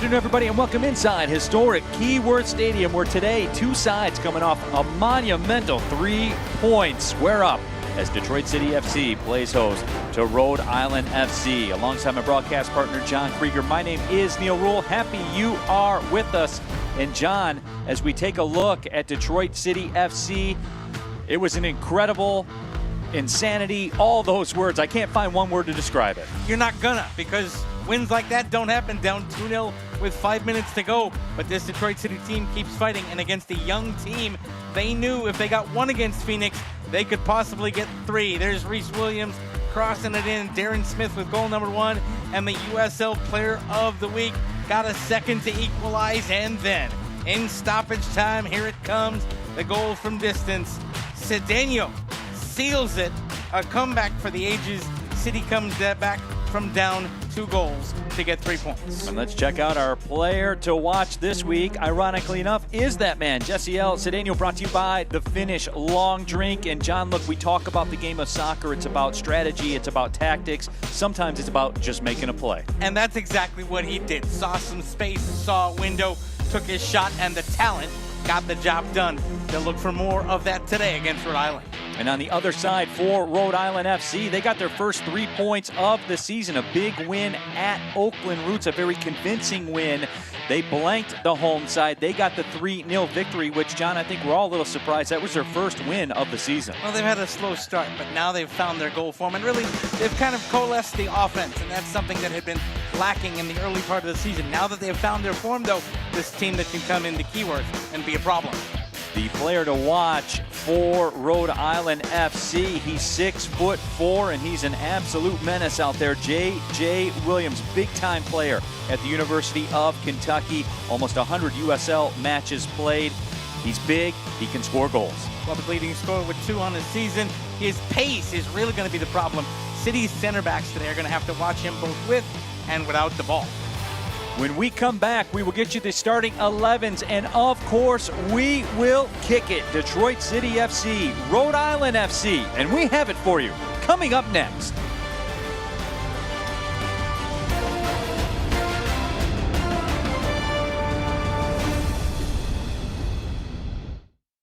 afternoon, everybody, and welcome inside historic Keyword Stadium, where today two sides coming off a monumental 3-point square up as Detroit City FC plays host to Rhode Island FC. Alongside my broadcast partner, John Krieger, my name is Neil Rule. Happy you are with us. And John, as we take a look at Detroit City FC, it was an incredible insanity, all those words. I can't find one word to describe it. You're not gonna, because wins like that don't happen down 2-0 with 5 minutes to go. But this Detroit City team keeps fighting, and against a young team, they knew if they got one against Phoenix, they could possibly get three. There's Reese Williams crossing it in, Darren Smith with goal number 1, and the USL Player of the Week got a second to equalize, and then in stoppage time, here it comes, the goal from distance. Cedeno seals it, a comeback for the ages. City comes back from down 2 goals to get 3 points. And let's check out our player to watch this week. Ironically enough, is that man, Jesse L. Cedeno, brought to you by the Finnish Long Drink. And John, look, we talk about the game of soccer. It's about strategy. It's about tactics. Sometimes it's about just making a play. And that's exactly what he did. Saw some space, saw a window, took his shot, and the talent got the job done. They'll look for more of that today against Rhode Island. And on the other side for Rhode Island FC, they got their first 3 points of the season. A big win at Oakland Roots, a very convincing win. They blanked the home side. They got the 3-0 victory, which, John, I think we're all a little surprised. That was their first win of the season. Well, they've had a slow start, but now they've found their goal form. And really, they've kind of coalesced the offense, and that's something that had been lacking in the early part of the season. Now that they've found their form, though, this team that can come into Keyworth and be a problem. The player to watch for Rhode Island FC, he's 6'4", and he's an absolute menace out there. J.J. Williams, big-time player at the University of Kentucky. Almost 100 USL matches played. He's big. He can score goals. Club's leading scorer with 2 on the season. His pace is really going to be the problem. City's center backs today are going to have to watch him both with and without the ball. When we come back, we will get you the starting 11s, and of course, we will kick it. Detroit City FC, Rhode Island FC, and we have it for you coming up next.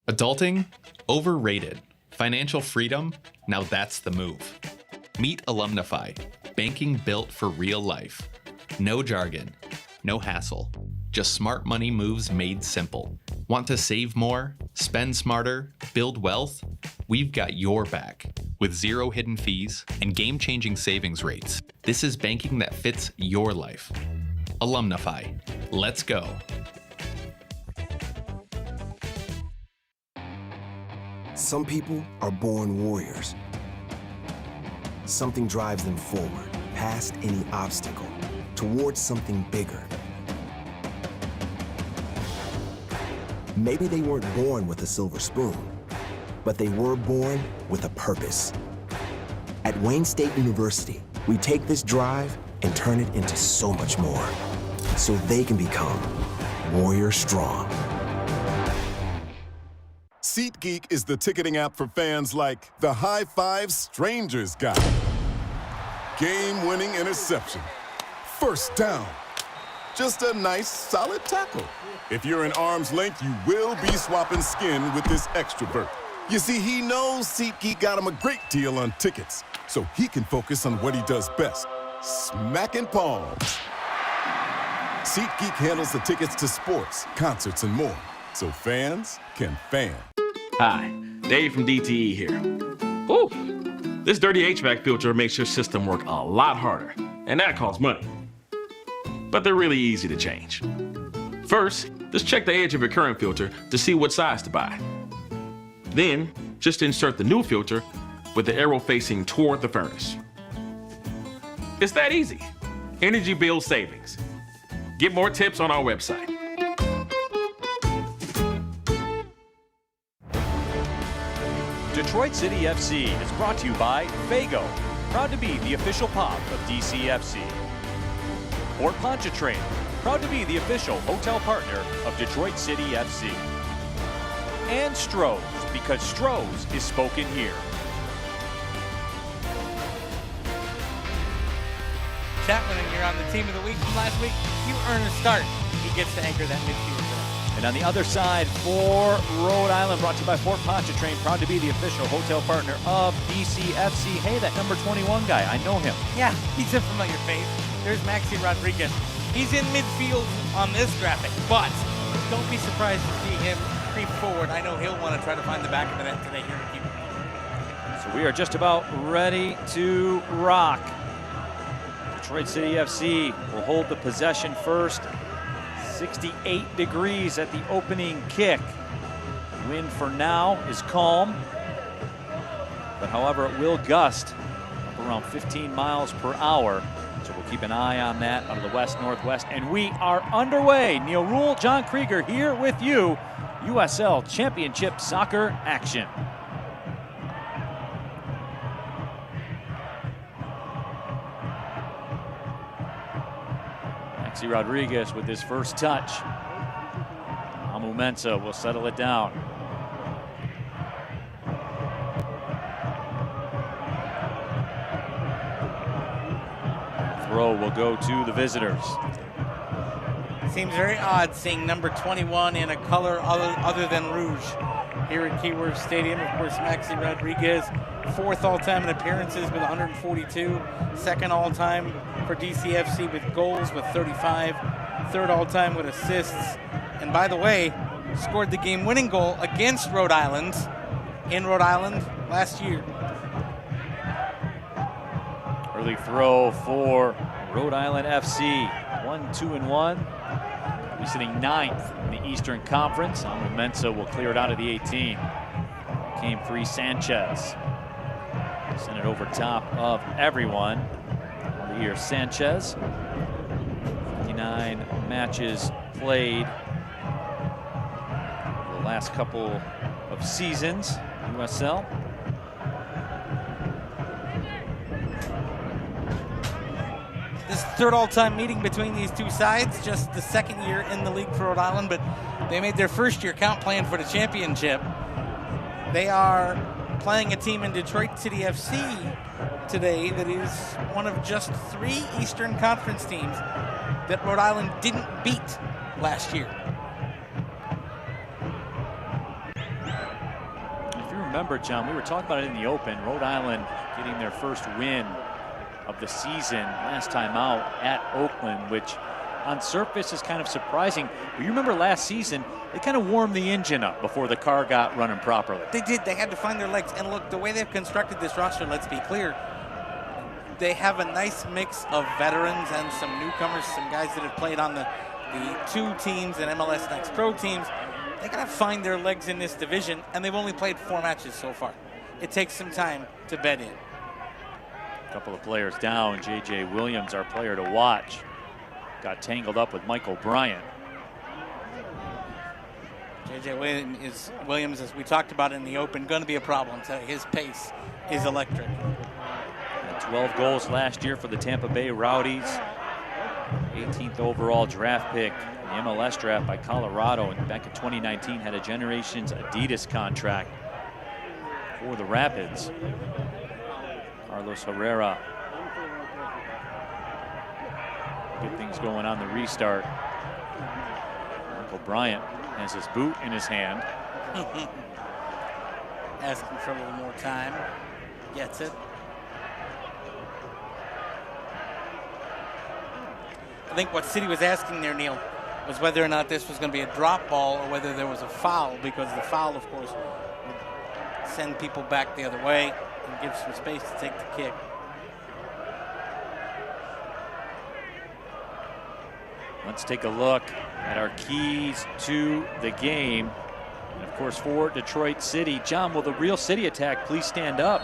Adulting? Overrated. Financial freedom? Now that's the move. Meet Alumnify, banking built for real life. No jargon, no hassle, just smart money moves made simple. Want to save more, spend smarter, build wealth? We've got your back. With 0 hidden fees and game-changing savings rates, this is banking that fits your life. Alumnify. Let's go. Some people are born warriors. Something drives them forward, past any obstacle, towards something bigger. Maybe they weren't born with a silver spoon, but they were born with a purpose. At Wayne State University, we take this drive and turn it into so much more, so they can become warrior strong. SeatGeek is the ticketing app for fans like the high five strangers got. Game-winning interception. First down. Just a nice, solid tackle. If you're in arm's length, you will be swapping skin with this extrovert. You see, he knows SeatGeek got him a great deal on tickets, so he can focus on what he does best, smacking palms. SeatGeek handles the tickets to sports, concerts, and more, so fans can fan. Hi, Dave from DTE here. Ooh, this dirty HVAC filter makes your system work a lot harder, and that costs money. But they're really easy to change. First, just check the edge of your current filter to see what size to buy. Then, just insert the new filter with the arrow facing toward the furnace. It's that easy. Energy bill savings. Get more tips on our website. Detroit City FC is brought to you by Fago, proud to be the official pop of DCFC. Port Pontchartrain, proud to be the official hotel partner of Detroit City FC. And Stroh's, because Stroh's is spoken here. Chapman and you're on the team of the week from last week, you earn a start. He gets to anchor that midfield there. And on the other side for Rhode Island, brought to you by Fort Pontchartrain, proud to be the official hotel partner of DCFC. Hey, that number 21 guy, I know him. Yeah, he's a familiar face. There's Maxi Rodriguez. He's in midfield on this graphic, but don't be surprised to see him creep forward. I know he'll want to try to find the back of the net today here in Cuba. So we are just about ready to rock. Detroit City FC will hold the possession first. 68 degrees at the opening kick. Wind for now is calm, but however it will gust up around 15 miles per hour. So we'll keep an eye on that out of the west-northwest. And we are underway. Neil Rule, John Krieger here with you. USL Championship soccer action. Maxi Rodriguez with his first touch. Amu Mensah will settle it down. Throw will go to the visitors. Seems very odd seeing number 21 in a color other than rouge here at Keyworth Stadium. Of course, Maxi Rodriguez, 4th all-time in appearances with 142, 2nd all-time for DCFC with goals with 35, 3rd all-time with assists, and by the way, scored the game-winning goal against Rhode Island in Rhode Island last year. Early throw for Rhode Island FC. 1-2-1. We're sitting 9th in the Eastern Conference. Amu Mensah will clear it out of the 18. Came free Sanchez. Sent it over top of everyone. Here Sanchez. 59 matches played the last couple of seasons. USL. This 3rd all-time meeting between these two sides, just the 2nd year in the league for Rhode Island, but they made their 1st year count playing for the championship. They are playing a team in Detroit City FC today that is one of just 3 Eastern Conference teams that Rhode Island didn't beat last year. If you remember, John, we were talking about it in the open. Rhode Island getting their first win of the season last time out at Oakland, which on surface is kind of surprising. But you remember last season, they kind of warmed the engine up before the car got running properly. They did. They had to find their legs. And look, the way they've constructed this roster, let's be clear, they have a nice mix of veterans and some newcomers, some guys that have played on the 2 teams and MLS Next Pro teams. They got to find their legs in this division, and they've only played 4 matches so far. It takes some time to bed in. A couple of players down. J.J. Williams, our player to watch, got tangled up with Michael Bryant. J.J. Williams, as we talked about in the open, going to be a problem. So his pace is electric. Had 12 goals last year for the Tampa Bay Rowdies. 18th overall draft pick in the MLS draft by Colorado, and back in 2019 had a Generations Adidas contract for the Rapids. Carlos Herrera. Good things going on the restart. Michael Bryant has his boot in his hand. Asking for a little more time. Gets it. I think what City was asking there, Neil, was whether or not this was going to be a drop ball or whether there was a foul, because the foul, of course, would send people back the other way and give some space to take the kick. Let's take a look at our keys to the game. And of course, for Detroit City, John, will the real City attack please stand up?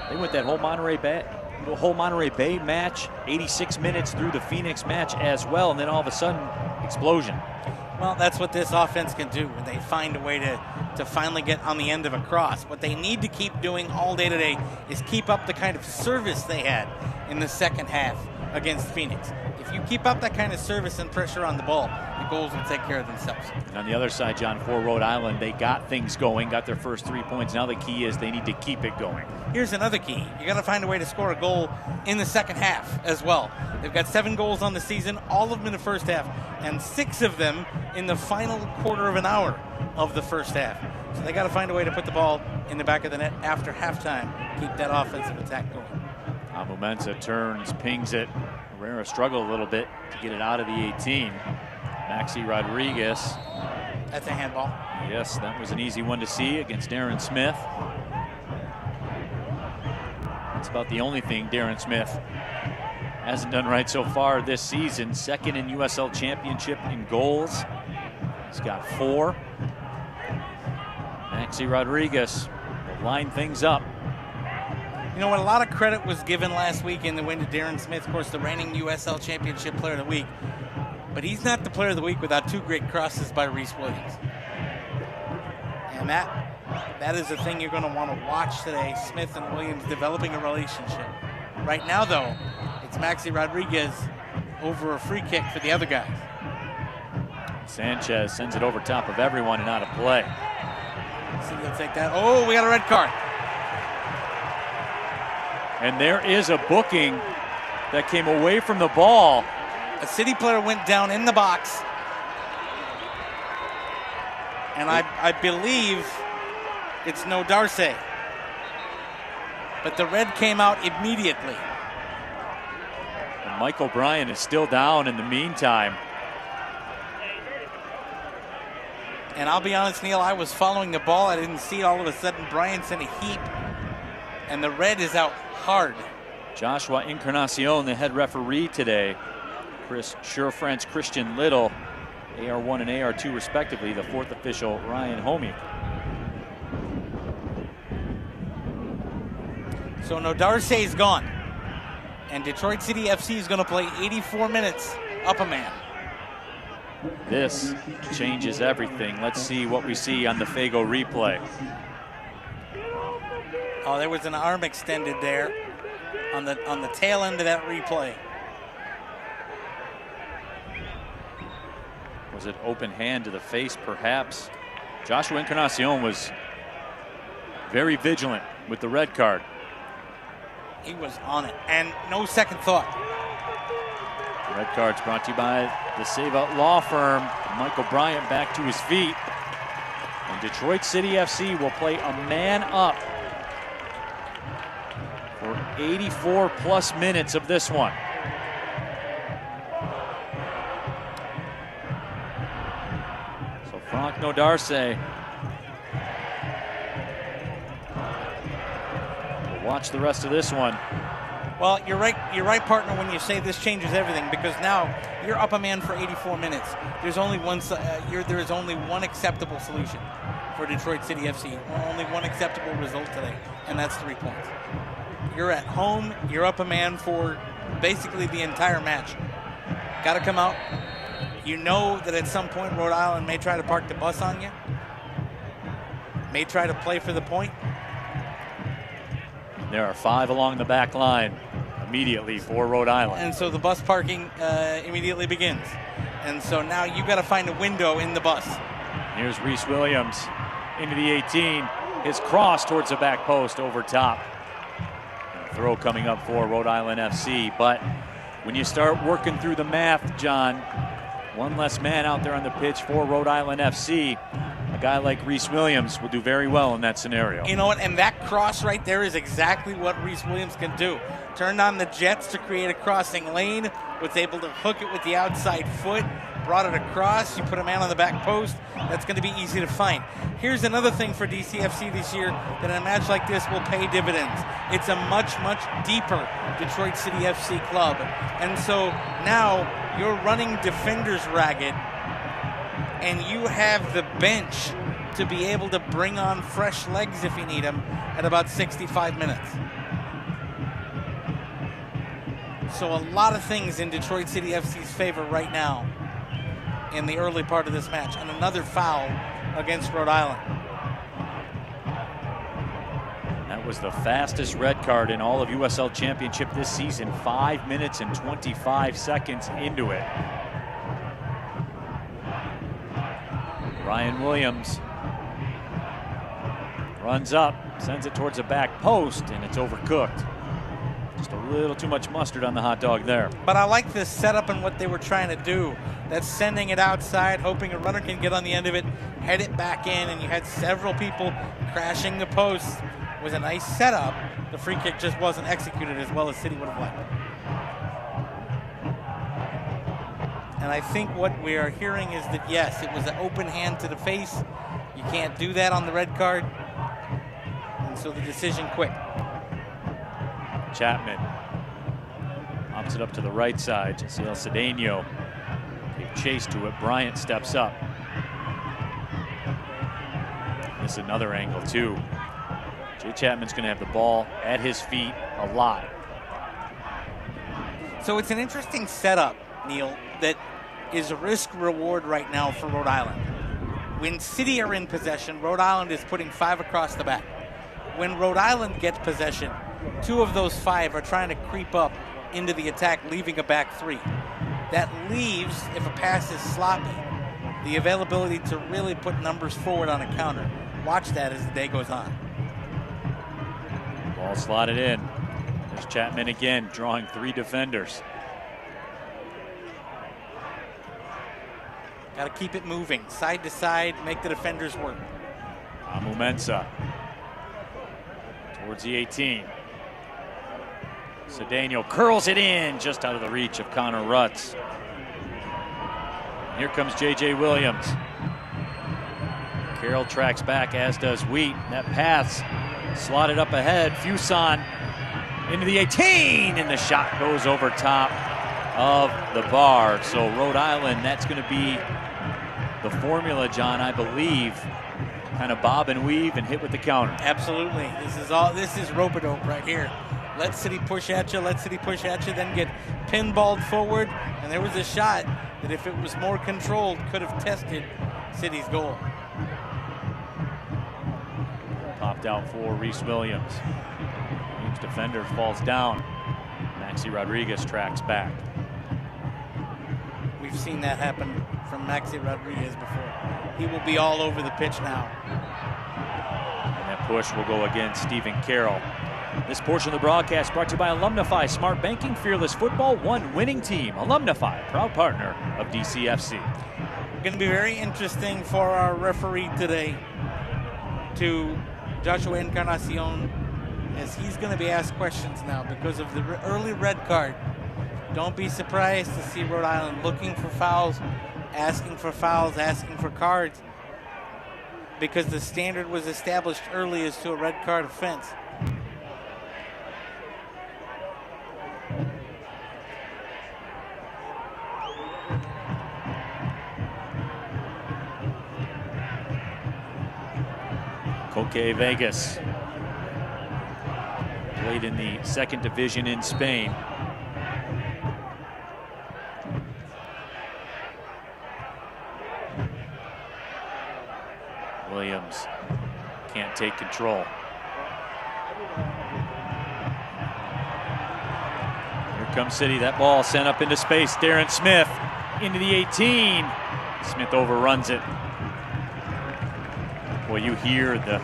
They went that whole Monterey Bay match, 86 minutes through the Phoenix match as well, and then all of a sudden, explosion. Well, that's what this offense can do when they find a way to finally get on the end of a cross. What they need to keep doing all day today is keep up the kind of service they had in the second half against Phoenix. If If you keep up that kind of service and pressure on the ball, the goals will take care of themselves. And on the other side, John, for Rhode Island, they got things going, got their first 3 points. Now the key is they need to keep it going. Here's another key. You got to find a way to score a goal in the second half as well. They've got 7 goals on the season, all of them in the first half, and 6 of them in the final quarter of an hour of the first half. So they got to find a way to put the ball in the back of the net after halftime, keep that offensive attack going. Momenza turns, pings it. Herrera struggled a little bit to get it out of the 18. Maxi Rodriguez. That's a handball. Yes, that was an easy one to see against Darren Smith. That's about the only thing Darren Smith hasn't done right so far this season. Second in USL Championship in goals. He's got 4. Maxi Rodriguez will line things up. You know what? A lot of credit was given last week in the win to Darren Smith, of course, the reigning USL Championship Player of the Week. But he's not the Player of the Week without 2 great crosses by Rhys Williams. And that is the thing you're going to want to watch today, Smith and Williams developing a relationship. Right now, though, it's Maxi Rodriguez over a free kick for the other guys. Sanchez sends it over top of everyone and out of play. See, he'll take that. Oh, we got a red card. And there is a booking that came away from the ball. A City player went down in the box. And I believe it's no Darce. But the red came out immediately. And Mike O'Brien is still down in the meantime. And I'll be honest, Neil, I was following the ball. I didn't see it. All of a sudden, Bryant's in a heap. And the red is out hard. Joshua Encarnacion, the head referee today. Chris Sure-French, Christian Little, AR1 and AR2 respectively. The 4th official, Ryan Homey. So no Darce is gone. And Detroit City FC is going to play 84 minutes up a man. This changes everything. Let's see what we see on the Fago replay. Oh, there was an arm extended there on the tail end of that replay. Was it open hand to the face, perhaps? Joshua Encarnacion was very vigilant with the red card. He was on it, and no second thought. Red cards brought to you by the Save Out Law Firm. Michael Bryant back to his feet. And Detroit City FC will play a man up for 84 plus minutes of this one. So Franck Nodarce will watch the rest of this one. Well, you're right, partner, when you say this changes everything, because now you're up a man for 84 minutes. There's only one. There is only one acceptable solution for Detroit City FC. Only one acceptable result today, and that's 3 points. You're at home. You're up a man for basically the entire match. Got to come out. You know that at some point Rhode Island may try to park the bus on you. May try to play for the point. There are 5 along the back line immediately for Rhode Island. And so the bus parking immediately begins. And so now you've got to find a window in the bus. Here's Rhys Williams into the 18. His cross towards the back post over top. And a throw coming up for Rhode Island FC. But when you start working through the math, John, one less man out there on the pitch for Rhode Island FC. A guy like Rhys Williams will do very well in that scenario. You know what? And that cross right there is exactly what Rhys Williams can do. Turned on the jets to create a crossing lane, was able to hook it with the outside foot, brought it across. You put a man on the back post, that's going to be easy to find. Here's another thing for DCFC this year that in a match like this will pay dividends. It's a much, much deeper Detroit City FC club. And so now you're running defenders ragged, and you have the bench to be able to bring on fresh legs if you need them at about 65 minutes. So a lot of things in Detroit City FC's favor right now in the early part of this match. And another foul against Rhode Island. That That was the fastest red card in all of USL Championship this season. 5 minutes and 25 seconds into it. Ryan Williams runs up, sends it towards the back post, and it's overcooked. Just a little too much mustard on the hot dog there. But I like this setup and what they were trying to do. That's sending it outside, hoping a runner can get on the end of it, head it back in, and you had several people crashing the post. It was a nice setup. The free kick just wasn't executed as well as City would have liked. And I think what we are hearing is that, yes, it was an open hand to the face. You can't do that on the red card. And so the decision quick. Chapman pops it up to the right side. Josiel Cedeno gave chase to it. Bryant steps up. This is another angle too. Jay Chapman's going to have the ball at his feet a lot. So it's an interesting setup, Neil, that is a risk-reward right now for Rhode Island. When City are in possession, Rhode Island is putting 5 across the back. When Rhode Island gets possession, 2 of those 5 are trying to creep up into the attack, leaving a back 3. That leaves, if a pass is sloppy, the availability to really put numbers forward on a counter. Watch that as the day goes on. Ball slotted in. There's Chapman again, drawing 3 defenders. Got to keep it moving, side to side, make the defenders work. Amu Mensah towards the 18. Cedeno curls it in, just out of the reach of Connor Rutz. Here comes J.J. Williams. Carroll tracks back, as does Wheat. That pass slotted up ahead. Fuson into the 18, and the shot goes over top of the bar. So Rhode Island, that's going to be the formula, John, I believe. Kind of bob and weave and hit with the counter. Absolutely. This is rope-a-dope right here. Let City push at you, then get pinballed forward. And there was a shot that, if it was more controlled, could have tested City's goal. Popped out for Reese Williams. Each defender falls down. Maxi Rodriguez tracks back. We've seen that happen from Maxi Rodriguez before. He will be all over the pitch now. And that push will go against Stephen Carroll. This portion of the broadcast brought to you by Alumnify, smart banking, fearless football, one winning team. Alumnify, proud partner of DCFC. Going to be very interesting for our referee today, to Joshua Encarnacion, as he's going to be asked questions now because of the early red card. Don't be surprised to see Rhode Island looking for fouls, asking for cards, because the standard was established early as to a red card offense. Coque Vegas played in the 2nd division in Spain. Williams can't take control. Here comes City. That ball sent up into space. Darren Smith into the 18. Smith overruns it. Well, you hear the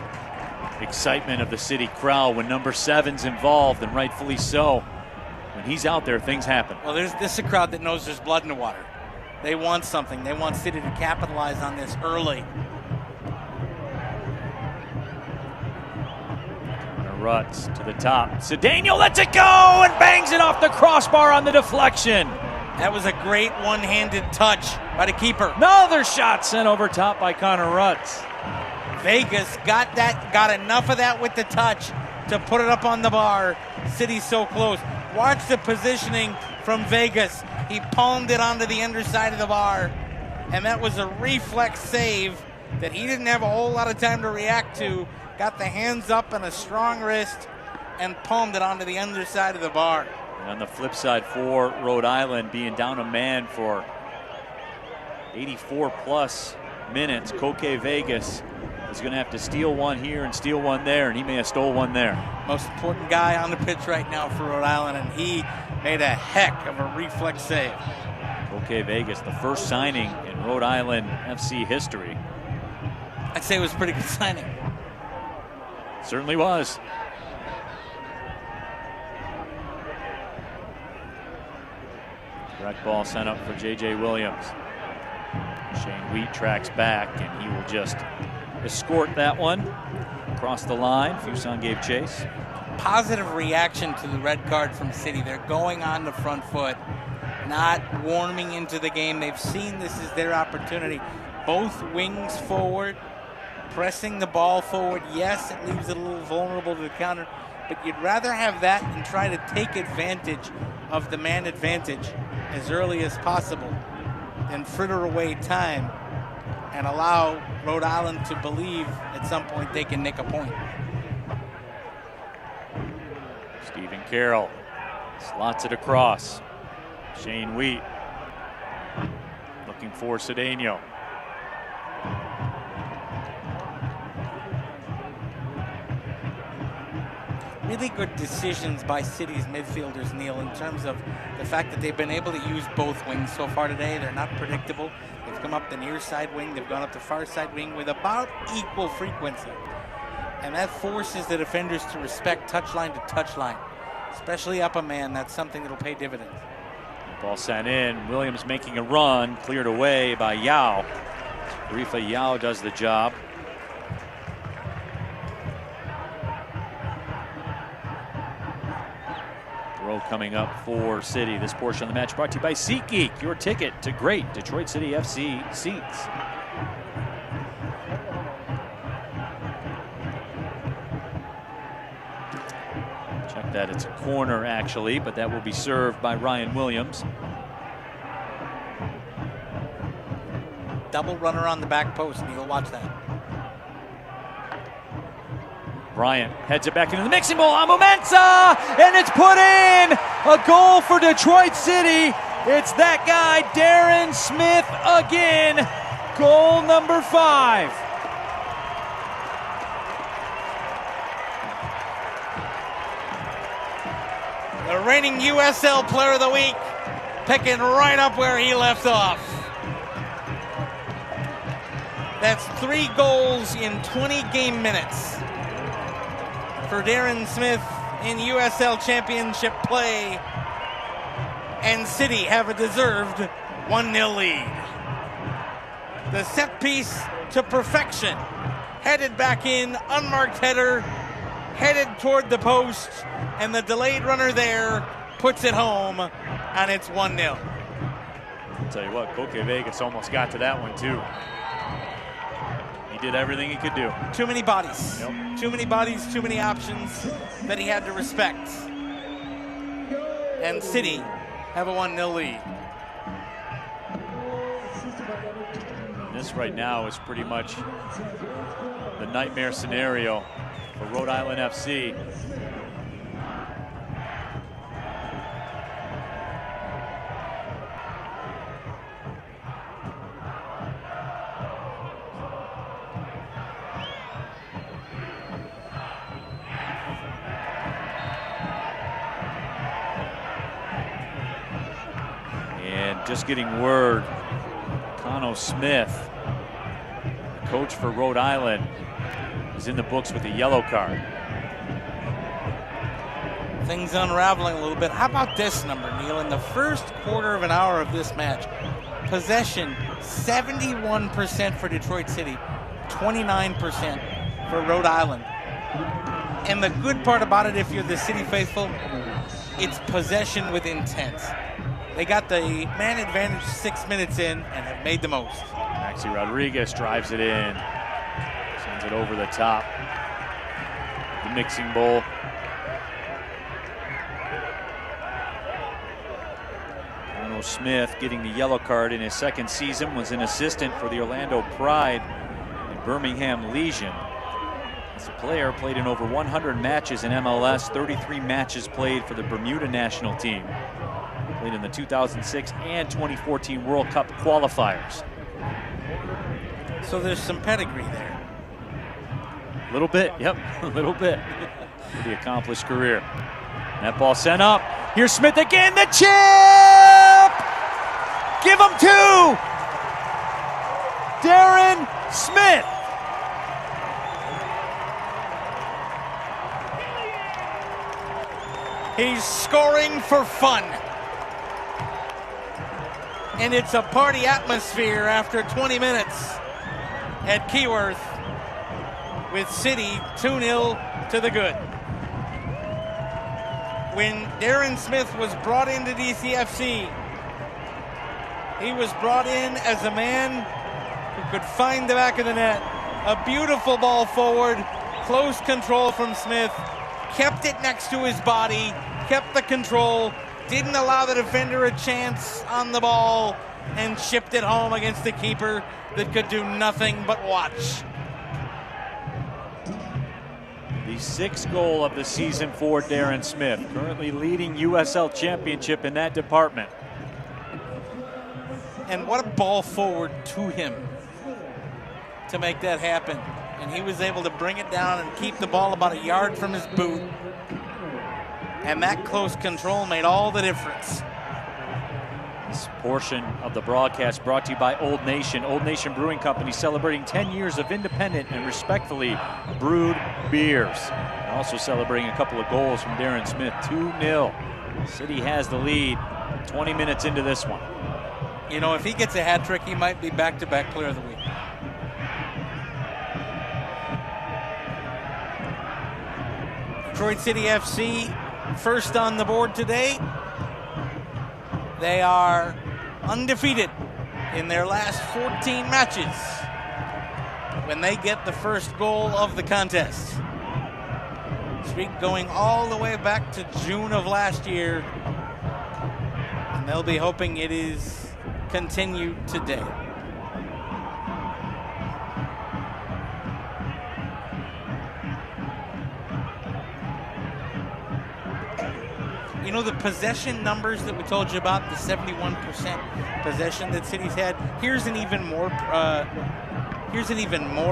excitement of the City crowd when number 7's involved, and rightfully so. When he's out there, things happen. Well, this is a crowd that knows there's blood in the water. They want something. They want City to capitalize on this early. Rutz to the top. Cedeno lets it go and bangs it off the crossbar on the deflection. That was a great one-handed touch by the keeper. Another shot sent over top by Connor Rutz. Vegas got enough of that with the touch to put it up on the bar. City's so close. Watch the positioning from Vegas. He palmed it onto the underside of the bar, and that was a reflex save that he didn't have a whole lot of time to react to. Got the hands up and a strong wrist and palmed it onto the underside of the bar. And on the flip side for Rhode Island, being down a man for 84 plus minutes, Coque Vegas He's going to have to steal one here and steal one there, and he may have stole one there. Most important guy on the pitch right now for Rhode Island, and he made a heck of a reflex save. Okay, Vegas, the first signing in Rhode Island FC history. I'd say it was a pretty good signing. Certainly was. Direct ball sent up for J.J. Williams. Shane Wheat tracks back, and he will just escort that one across the line. Fuson gave chase. Positive reaction to the red card from City. They're going on the front foot, not warming into the game. They've seen this is their opportunity. Both wings forward, pressing the ball forward. Yes, it leaves it a little vulnerable to the counter, but you'd rather have that and try to take advantage of the man advantage as early as possible than fritter away time and allow Rhode Island to believe at some point they can nick a point. Stephen Carroll slots it across. Shane Wheat looking for Cedeno. Really good decisions by City's midfielders, Neil, in terms of the fact that they've been able to use both wings so far today. They're not predictable. They've come up the near side wing. They've gone up the far side wing with about equal frequency. And that forces the defenders to respect touchline to touchline, especially up a man. That's something that'll pay dividends. Ball sent in. Williams making a run, cleared away by Yao. Rifa Yao does the job. Throw coming up for City. This portion of the match brought to you by SeatGeek, your ticket to great Detroit City FC seats. Check that, it's a corner actually, but that will be served by Ryan Williams. Double runner on the back post, Neil, watch that. Bryant heads it back into the mixing bowl on Momenza, and it's put in! A goal for Detroit City. It's that guy, Darren Smith, again. Goal number 5. The reigning USL Player of the Week, picking right up where he left off. That's 3 goals in 20 game minutes for Darren Smith in USL Championship play, and City have a deserved 1-0 lead. The set piece to perfection, headed back in, unmarked header, headed toward the post, and the delayed runner there puts it home, and it's 1-0. I'll tell you what, Koke Vegas almost got to that one too. He did everything he could do. Too many bodies. Yep. Too many bodies, too many options that he had to respect. And City have a 1-0 lead. This right now is pretty much the nightmare scenario for Rhode Island FC. Just getting word, Cano Smith, the coach for Rhode Island, is in the books with a yellow card. Things unraveling a little bit. How about this number, Neil? In the first quarter of an hour of this match, possession 71% for Detroit City, 29% for Rhode Island. And the good part about it, if you're the City faithful, it's possession with intent. They got the man advantage 6 minutes in and have made the most. Maxi Rodriguez drives it in. Sends it over the top. The mixing bowl. Cano Smith getting the yellow card in his second season, was an assistant for the Orlando Pride and Birmingham Legion. As a player, played in over 100 matches in MLS, 33 matches played for the Bermuda national team. Played in the 2006 and 2014 World Cup qualifiers. So there's some pedigree there. A little bit, yep, a little bit. The accomplished career. That ball sent up. Here's Smith again, the chip! Give him 2! Darren Smith. He's scoring for fun. And it's a party atmosphere after 20 minutes at Keyworth with City 2-0 to the good. When Darren Smith was brought into DCFC, he was brought in as a man who could find the back of the net. A beautiful ball forward, close control from Smith, kept it next to his body, kept the control, didn't allow the defender a chance on the ball, and chipped it home against the keeper that could do nothing but watch. The 6th goal of the season for Darren Smith, currently leading USL Championship in that department. And what a ball forward to him to make that happen. And he was able to bring it down and keep the ball about a yard from his boot. And that close control made all the difference. This portion of the broadcast brought to you by Old Nation. Old Nation Brewing Company celebrating 10 years of independent and respectfully brewed beers. And also celebrating a couple of goals from Darren Smith. 2-0. City has the lead 20 minutes into this one. You know, if he gets a hat trick, he might be back-to-back player of the week. Detroit City FC first on the board today. They are undefeated in their last 14 matches when they get the first goal of the contest. Streak going all the way back to June of last year, and they'll be hoping it is continued today. You know, the possession numbers that we told you about, the 71% possession that City's had. Here's an even more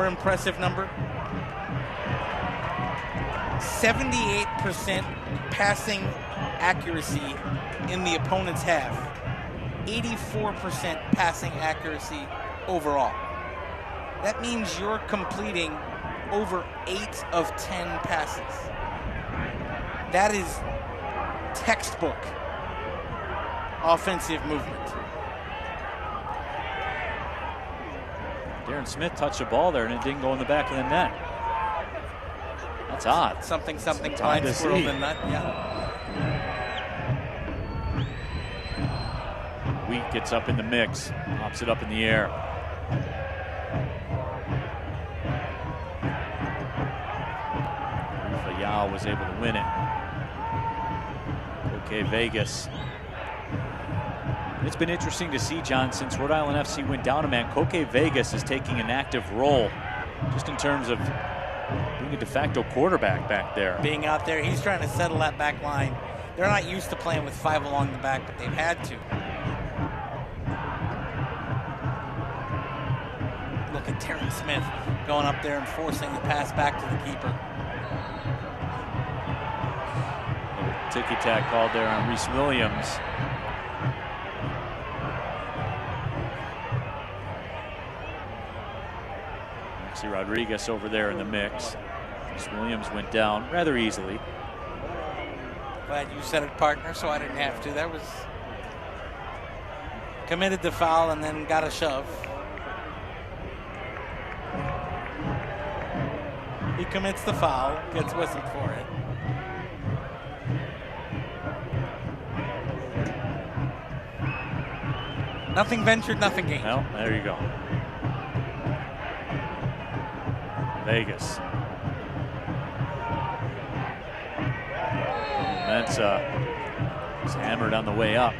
impressive number. 78% passing accuracy in the opponent's half. 84% passing accuracy overall. That means you're completing over 8 of 10 passes. That is textbook offensive movement. Darren Smith touched the ball there and it didn't go in the back of the net. That's odd. Something It's odd blind to squirrel see. the nut, yeah. Wheat gets up in the mix, pops it up in the air. Yao was able to win it. Okay, Vegas. It's been interesting to see, John, since Rhode Island FC went down a man. Koke Vegas is taking an active role just in terms of being a de facto quarterback back there. Being out there, he's trying to settle that back line. They're not used to playing with 5 along the back, but they've had to. Look at Darren Smith going up there and forcing the pass back to the keeper. Ticky-tack called there on Reese Williams. Maxi Rodriguez over there in the mix. Reese Williams went down rather easily. Glad you said it, partner, so I didn't have to. That was committed the foul and then got a shove. He commits the foul, gets whistled for it. Nothing ventured, nothing gained. Well, there you go. Vegas. Mensa is hammered on the way up.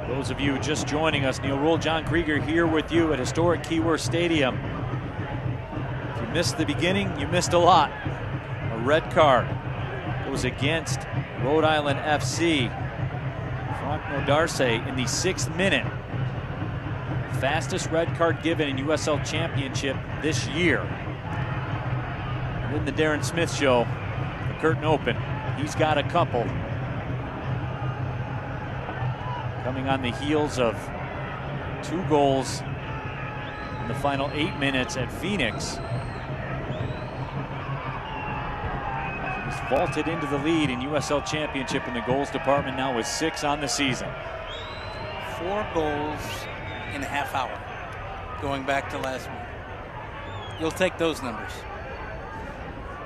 Those of you just joining us, Neil Rule, John Krieger here with you at historic Keyworth Stadium. If you missed the beginning, you missed a lot. A red card goes against Rhode Island FC from Brock Darce in the 6th minute. Fastest red card given in USL Championship this year. And in the Darren Smith show, the curtain open. He's got a couple. Coming on the heels of 2 goals in the final 8 minutes at Phoenix. He's vaulted into the lead in USL Championship in the goals department now with 6 on the season. 4 goals in a half hour, going back to last week. You'll take those numbers.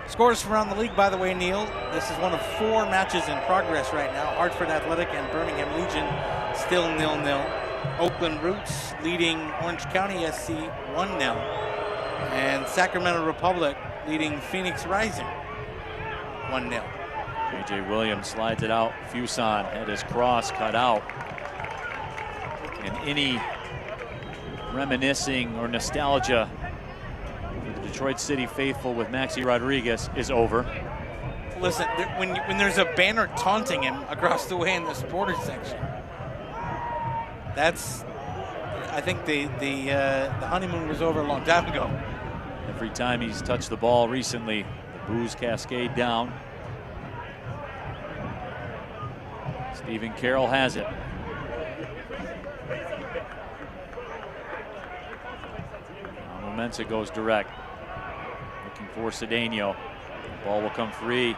Scores from around the league, by the way, Neil. This is one of 4 matches in progress right now. Hartford Athletic and Birmingham Legion still 0-0. Oakland Roots leading Orange County SC 1-0. And Sacramento Republic leading Phoenix Rising 1-0. J.J. Williams slides it out. Fuson had his cross cut out. And any reminiscing or nostalgia for the Detroit City faithful with Maxi Rodriguez is over. Listen, when there's a banner taunting him across the way in the supporters section, I think the honeymoon was over a long time ago. Every time he's touched the ball recently, the boos cascade down. Stephen Carroll has it. Mensa goes direct, looking for Cedeno. The ball will come free.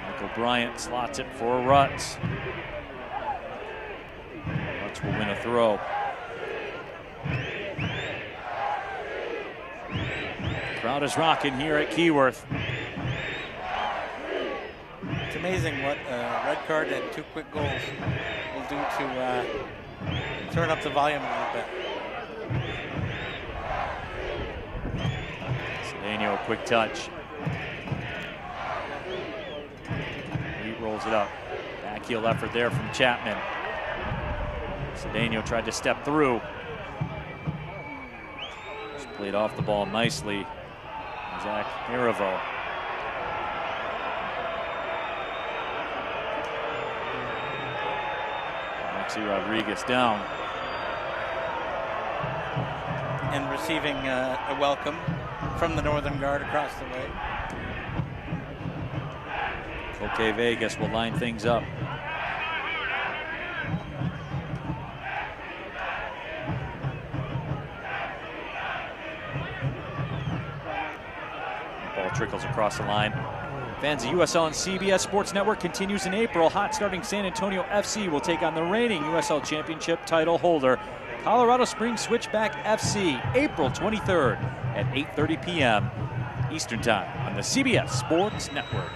Michael Bryant slots it for Rutz. Rutz will win a throw. The crowd is rocking here at Keyworth. It's amazing what a red card and 2 quick goals will do to turn up the volume a little bit. Cedeno, quick touch. He rolls it up. Backheel effort there from Chapman. Cedeno tried to step through. Just played off the ball nicely. Zach Harivo. Maxi Rodriguez down. And receiving a welcome from the Northern Guard across the way. Coque Vegas will line things up. Ball trickles across the line. Fans of USL and CBS Sports Network continues in April. Hot starting San Antonio FC will take on the reigning USL Championship title holder, Colorado Springs Switchback FC, April 23rd at 8:30 p.m. Eastern Time on the CBS Sports Network.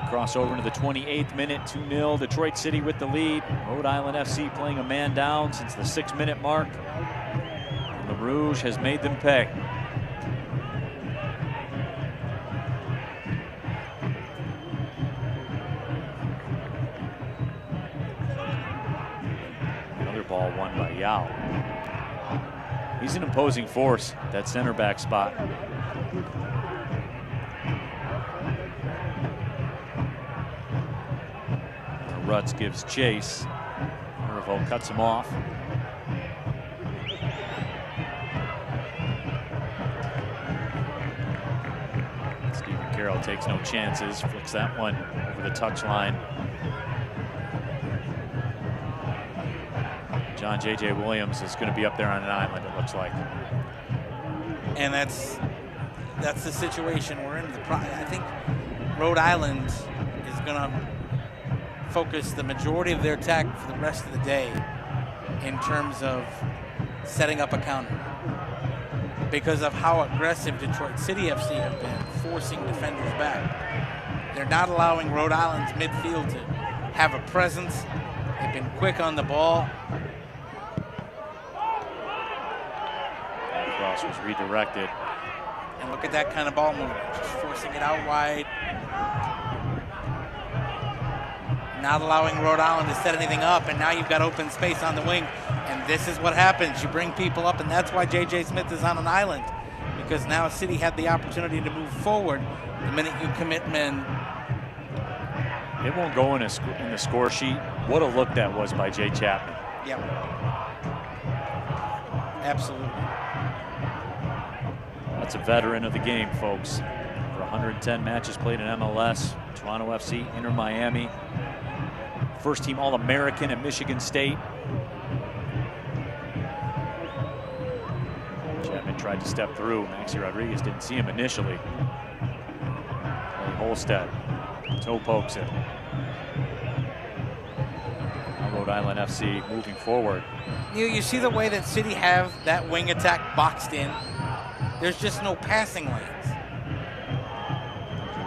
We cross over into the 28th minute, 2-0. Detroit City with the lead. Rhode Island FC playing a man down since the 6-minute mark. And the Rouge has made them pay. Ball won by Yao. He's an imposing force, that center back spot. Rutz gives chase. Harivo cuts him off. Stephen Carroll takes no chances, flicks that one over the touchline. John J.J. Williams is going to be up there on an island, it looks like. And that's the situation we're in. I think Rhode Island is going to focus the majority of their attack for the rest of the day in terms of setting up a counter, because of how aggressive Detroit City FC have been, forcing defenders back. They're not allowing Rhode Island's midfield to have a presence. They've been quick on the ball. Cross was redirected. And look at that kind of ball movement, just forcing it out wide. Not allowing Rhode Island to set anything up, and now you've got open space on the wing. And this is what happens. You bring people up, and that's why J.J. Smith is on an island, because now City had the opportunity to move forward the minute you commit men. It won't go in the score sheet. What a look that was by Jay Chapman. Yep. Absolutely. That's a veteran of the game, folks. For 110 matches played in MLS, Toronto FC, Inter Miami. First team All-American at Michigan State. Chapman tried to step through. Maxi Rodriguez didn't see him initially. Holstead toe pokes it. Now Rhode Island FC moving forward. You see the way that City have that wing attack boxed in. There's just no passing lanes.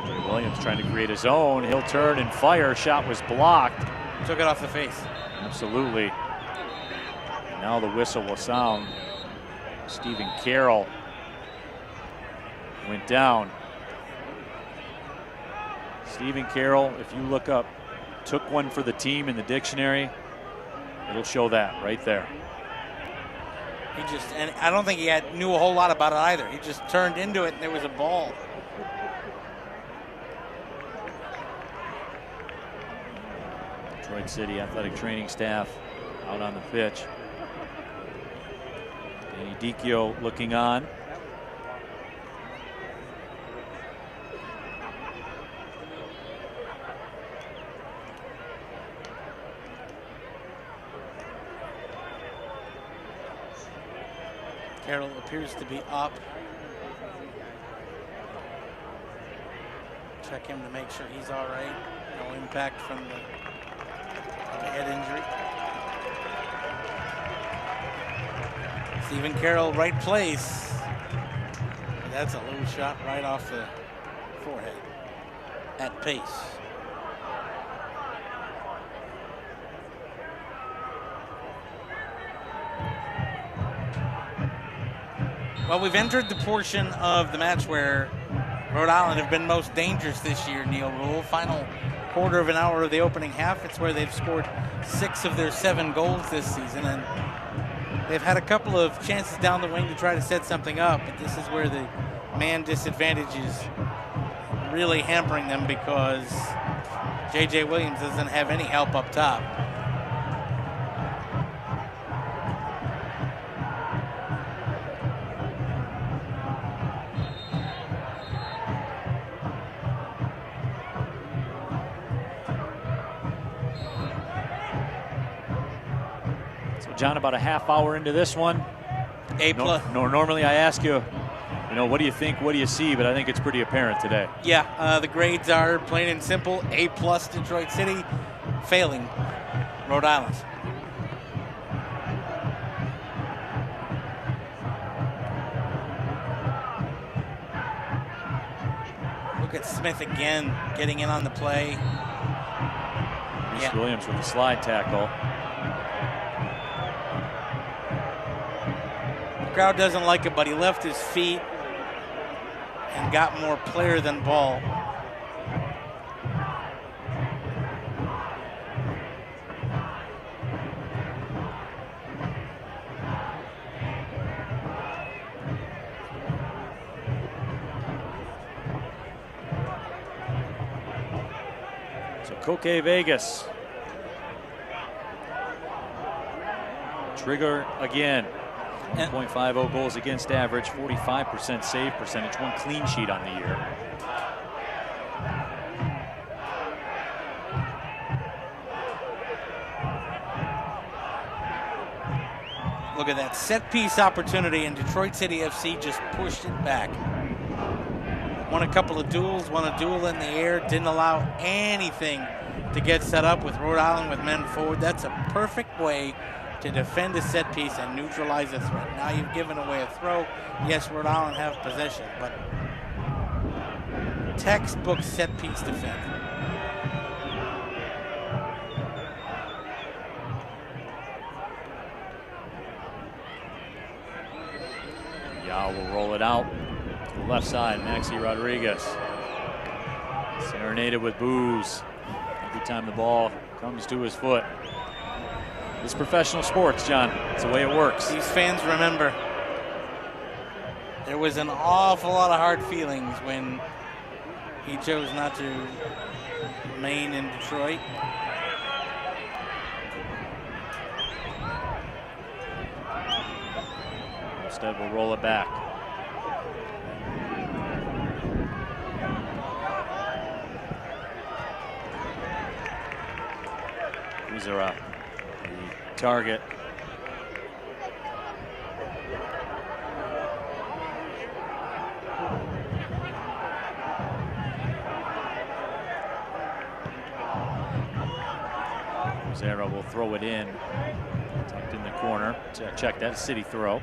J.J. Williams trying to create his own. He'll turn and fire. Shot was blocked. Took it off the face. Absolutely. And now the whistle will sound. Stephen Carroll went down. Stephen Carroll, if you look up, took one for the team in the dictionary. It'll show that right there. And I don't think he knew a whole lot about it either. He just turned into it and there was a ball. Detroit City athletic training staff out on the pitch. Danny Dicchio looking on. Carroll appears to be up. Check him to make sure he's all right. No impact from the head injury. Stephen Carroll, right place. That's a low shot right off the forehead at pace. Well, we've entered the portion of the match where Rhode Island have been most dangerous this year, Neil Rule. Final quarter of an hour of the opening half. It's where they've scored 6 of their 7 goals this season. And they've had a couple of chances down the wing to try to set something up. But this is where the man disadvantage is really hampering them because J.J. Williams doesn't have any help up top. John, about a half hour into this one. A+. Normally I ask you, what do you think? What do you see? But I think it's pretty apparent today. Yeah, the grades are plain and simple. A+ Detroit City, failing Rhode Island. Look at Smith again, getting in on the play. Reese Williams with the slide tackle. Crowd doesn't like it, but he left his feet and got more player than ball. So Koke Vegas. Trigger again. 1.50 goals against average, 45% save percentage, 1 clean sheet on the year. Look at that set piece opportunity, and Detroit City FC just pushed it back. Won a couple of duels, won a duel in the air, didn't allow anything to get set up with Rhode Island with men forward. That's a perfect way to defend a set piece and neutralize a threat. Now you've given away a throw. Yes, Rhode Island have possession, but textbook set piece defense. Yao will roll it out to the left side. Maxi Rodriguez serenaded with boos every time the ball comes to his foot. It's professional sports, John. It's the way it works. These fans remember. There was an awful lot of hard feelings when he chose not to remain in Detroit. Instead, we'll roll it back. Uzera, the target. Uzera will throw it in. Tucked in the corner. Check that, city throw.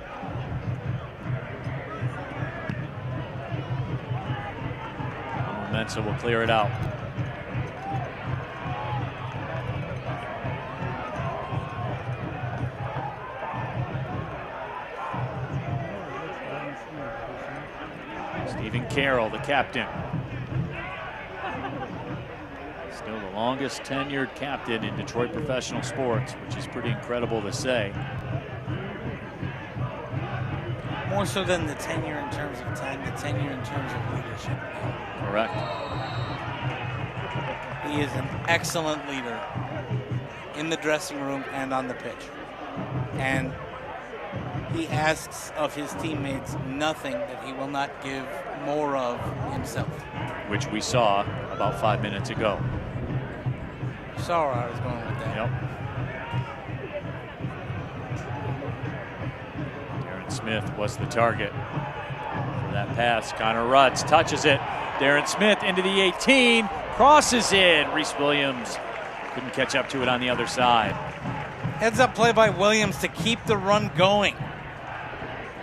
Mensa will clear it out. Stephen Carroll, the captain. Still the longest tenured captain in Detroit professional sports, which is pretty incredible to say. More so than the tenure in terms of time, the tenure in terms of leadership. Correct. He is an excellent leader in the dressing room and on the pitch. And he asks of his teammates nothing that he will not give more of himself. Which we saw about 5 minutes ago. Saw where I was going with that. Yep. Darren Smith was the target for that pass. Connor Rutz touches it. Darren Smith into the 18, crosses in. Reese Williams couldn't catch up to it on the other side. Heads up play by Williams to keep the run going.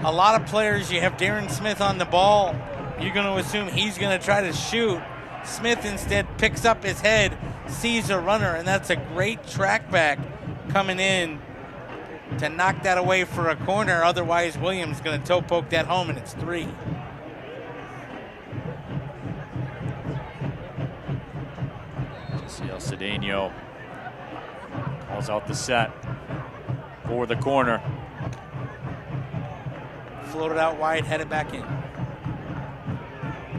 A lot of players, you have Darren Smith on the ball, you're going to assume he's going to try to shoot. Smith instead picks up his head, sees a runner, and that's a great track back coming in to knock that away for a corner. Otherwise, Williams is going to toe poke that home, and it's 3. CL Cedeno calls out the set for the corner. Floated out wide, headed back in.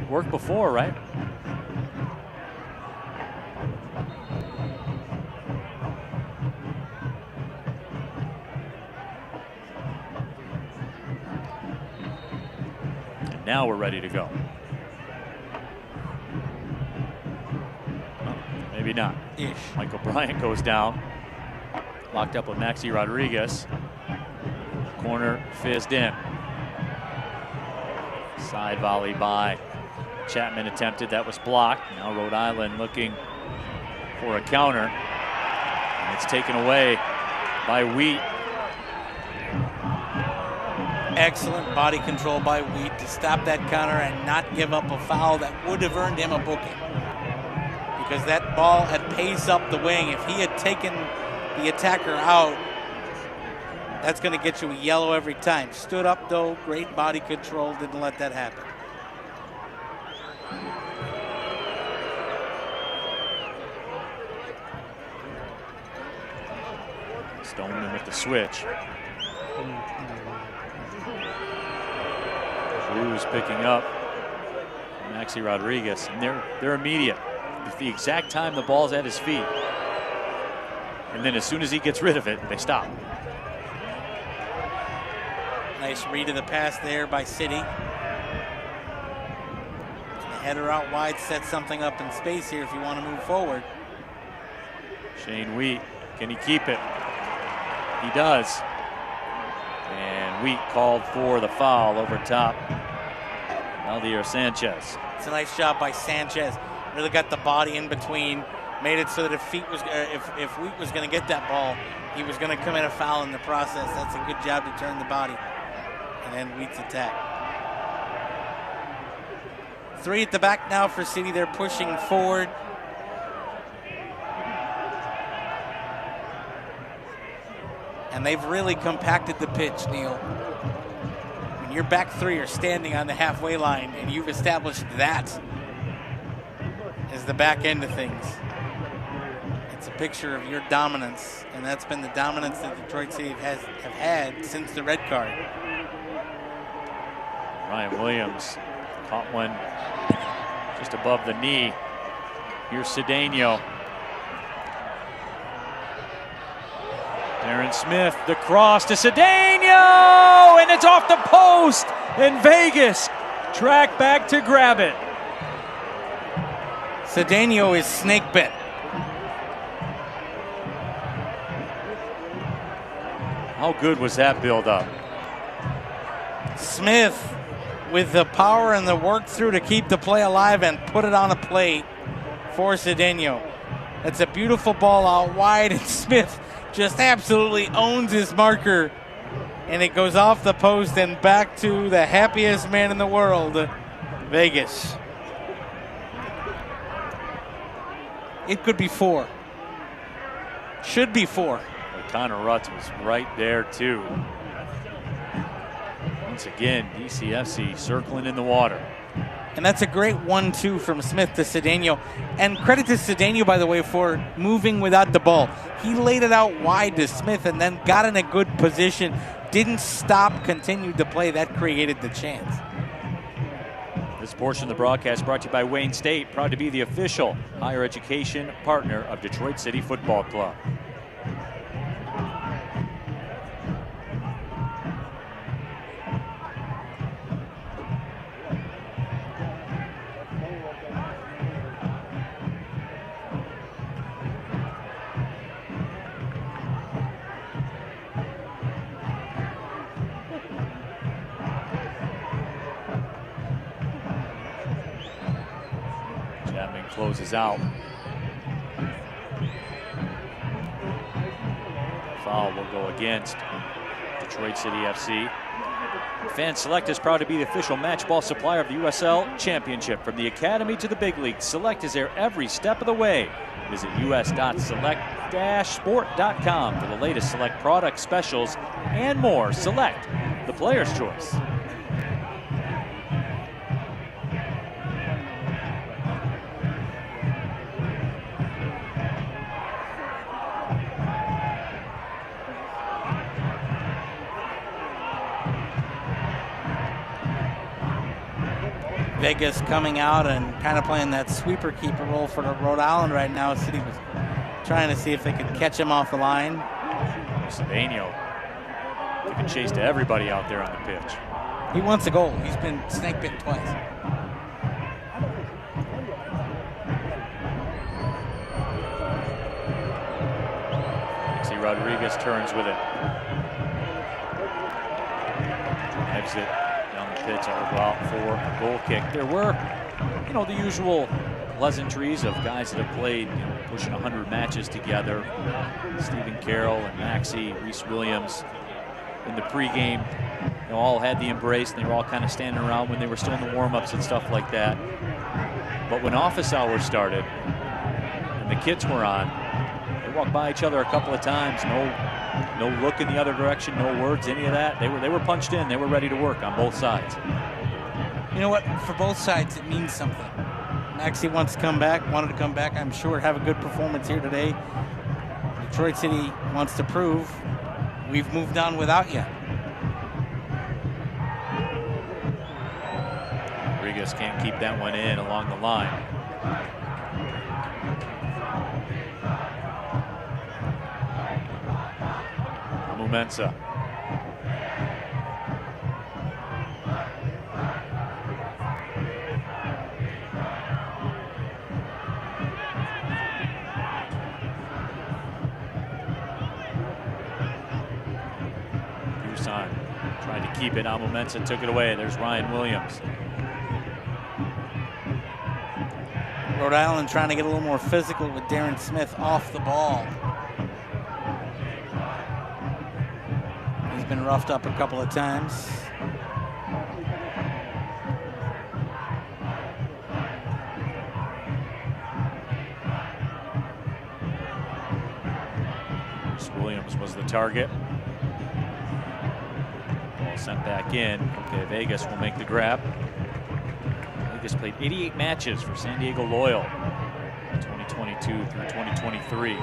Worked before, right? And now we're ready to go. Maybe not. Ish. Michael Bryant goes down. Locked up with Maxi Rodriguez. Corner fizzed in. Side volley by Chapman attempted. That was blocked. Now Rhode Island looking for a counter. And it's taken away by Wheat. Excellent body control by Wheat to stop that counter and not give up a foul that would have earned him a booking. Because that ball had pace up the wing. If he had taken the attacker out, that's going to get you a yellow every time. Stood up though, great body control, didn't let that happen. Stoneman with the switch. Cruz picking up Maxi Rodriguez, and they're immediate. It's the exact time the ball's at his feet. And then as soon as he gets rid of it, they stop. Nice read of the pass there by City. The header out wide sets something up in space here if you want to move forward. Shane Wheat, can he keep it? He does. And Wheat called for the foul over top. Aldier Sanchez. It's a nice job by Sanchez. Really got the body in between. Made it so that if Wheat was going to get that ball, he was going to commit a foul in the process. That's a good job to turn the body. And then Wheat's attack. 3 at the back now for City. They're pushing forward. And they've really compacted the pitch, Neil. When your back 3 are standing on the halfway line and you've established that as the back end of things, it's a picture of your dominance, and that's been the dominance that Detroit City have had since the red card. Ryan Williams caught one just above the knee. Here's Cedeno. Darren Smith, the cross to Cedeno, and it's off the post, and Vegas track back to grab it. Cedeno is snake bit. How good was that build-up? Smith with the power and the work through to keep the play alive and put it on a plate for Cedeno. That's a beautiful ball out wide, and Smith just absolutely owns his marker, and it goes off the post and back to the happiest man in the world, Vegas. It could be 4. Should be 4. Connor Rutz was right there too. Once again, DCFC circling in the water. And that's a great 1-2 from Smith to Cedeno. And credit to Cedeno, by the way, for moving without the ball. He laid it out wide to Smith and then got in a good position. Didn't stop, continued to play. That created the chance. This portion of the broadcast brought to you by Wayne State, proud to be the official higher education partner of Detroit City Football Club. Closes out. Foul will go against Detroit City FC. Fan Select is proud to be the official match ball supplier of the USL Championship. From the Academy to the big league, Select is there every step of the way. Visit us.select-sport.com for the latest Select product specials and more. Select, the player's choice. Vegas coming out and kind of playing that sweeper keeper role for the Rhode Island right now. City was trying to see if they could catch him off the line. Cedeno giving chase to everybody out there on the pitch. He wants a goal. He's been snake bit twice. See Rodriguez turns with it. Exit down the pitch. I'll go out for a goal kick. There were, the usual pleasantries of guys that have played, pushing 100 matches together. Stephen Carroll and Maxey, Reese Williams in the pregame, all had the embrace, and they were all kind of standing around when they were still in the warm-ups and stuff like that. But when office hours started and the kids were on, they walked by each other a couple of times. No look in the other direction, no words, any of that. They were punched in. They were ready to work on both sides. You know what? For both sides, it means something. Maxey wanted to come back, I'm sure, have a good performance here today. Detroit City wants to prove we've moved on without you. Rodriguez can't keep that one in along the line. Mensa. Busan tried to keep it. Mensa took it away. There's Ryan Williams. Rhode Island trying to get a little more physical with Darren Smith off the ball. Been roughed up a couple of times. Williams was the target. Ball sent back in. Okay, Vegas will make the grab. Vegas played 88 matches for San Diego Loyal, 2022 through 2023.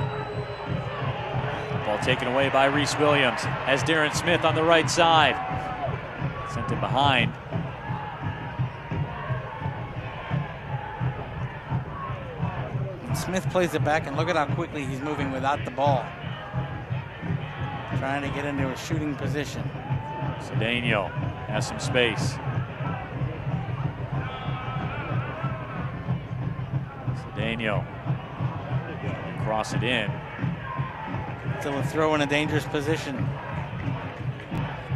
Ball taken away by Reese Williams. Has Darren Smith on the right side. Sent it behind. Smith plays it back, and look at how quickly he's moving without the ball. Trying to get into a shooting position. Cedeno has some space. Cedeno cross it in. Still a throw in a dangerous position.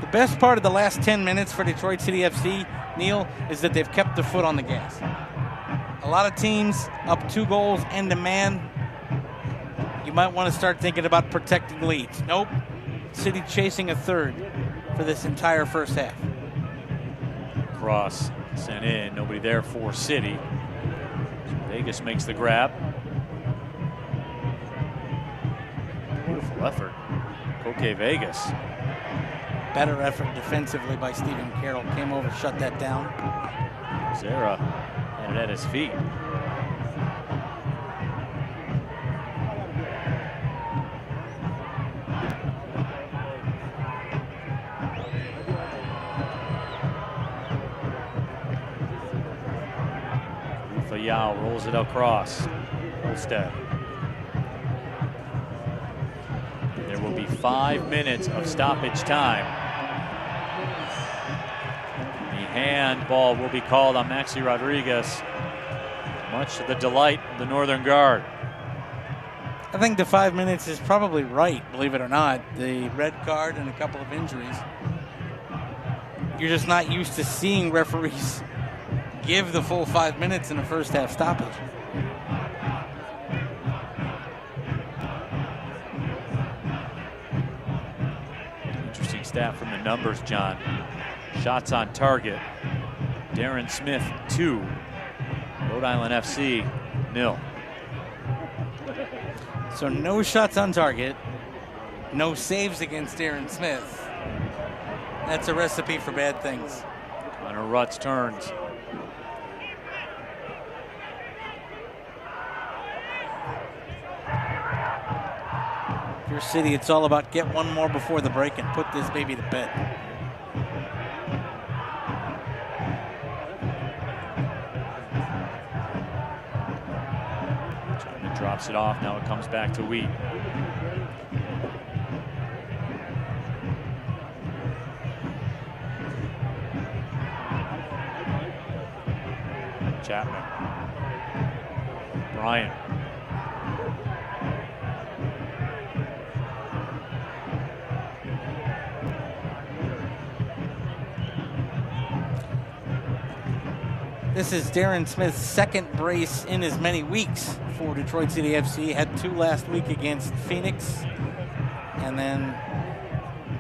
The best part of the last 10 minutes for Detroit City FC, Neil, is that they've kept their foot on the gas. A lot of teams up 2 goals and a man. You might want to start thinking about protecting leads. Nope. City chasing a third for this entire first half. Cross sent in, nobody there for City. Vegas makes the grab. Beautiful effort. Koke Vegas. Better effort defensively by Stephen Carroll. Came over, shut that down. Zara had it at his feet. Yao rolls it across. Olstead. There will be 5 minutes of stoppage time. The handball will be called on Maxi Rodriguez, much to the delight of the Northern Guard. I think the 5 minutes is probably right, believe it or not. The red card and a couple of injuries. You're just not used to seeing referees give the full 5 minutes in a first half stoppage. Interesting stat from the numbers, John. Shots on target. Darren Smith 2. Rhode Island FC 0. So no shots on target, no saves against Darren Smith. That's a recipe for bad things. Hunter Rutz turns. Your City, it's all about get one more before the break and put this baby to bed. Chapman drops it off. Now it comes back to Wheat. Chapman. Bryant. This is Darren Smith's second brace in as many weeks for Detroit City FC. Had 2 last week against Phoenix, and then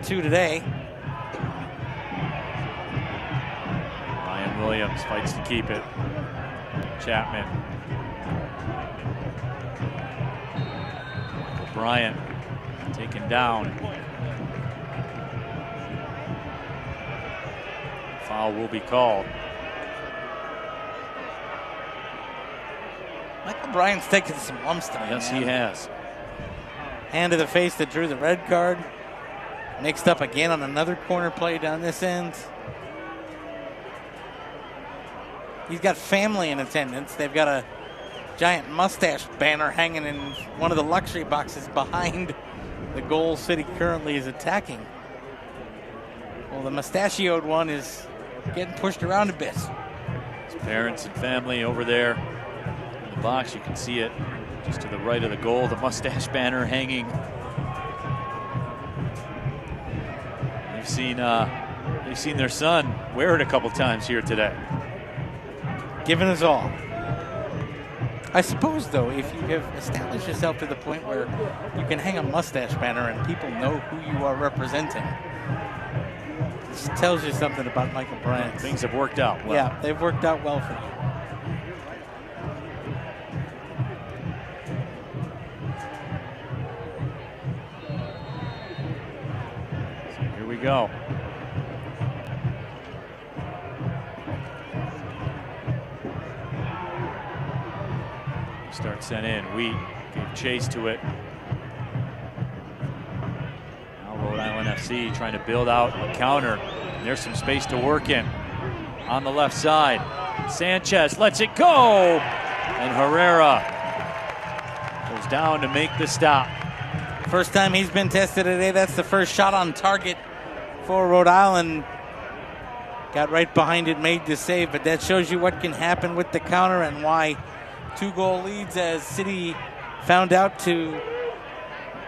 2 today. Ryan Williams fights to keep it. Chapman. Michael Bryant taken down. Foul will be called. Michael Bryant's taken some lumps tonight. Yes, man. he has. Hand to the face that drew the red card. Mixed up again on another corner play down this end. He's got family in attendance. They've got a giant mustache banner hanging in one of the luxury boxes behind the goal City currently is attacking. Well, the mustachioed one is getting pushed around a bit. His parents and family over there in the box. You can see it just to the right of the goal, the mustache banner hanging. They've seen their son wear it a couple times here today. Giving us all. I suppose, though, if you have established yourself to the point where you can hang a mustache banner and people know who you are representing, this tells you something about Michael Bryant. Things have worked out well. Yeah, they've worked out well for you. So here we go. Start sent in. Wheat gave chase to it. Now Rhode Island FC trying to build out a counter. And there's some space to work in. On the left side, Sanchez lets it go. And Herrera Goes down to make the stop. First time he's been tested today. That's the first shot on target for Rhode Island. Got right behind it, made the save, but that shows you what can happen with the counter and why 2-goal leads, as City found out to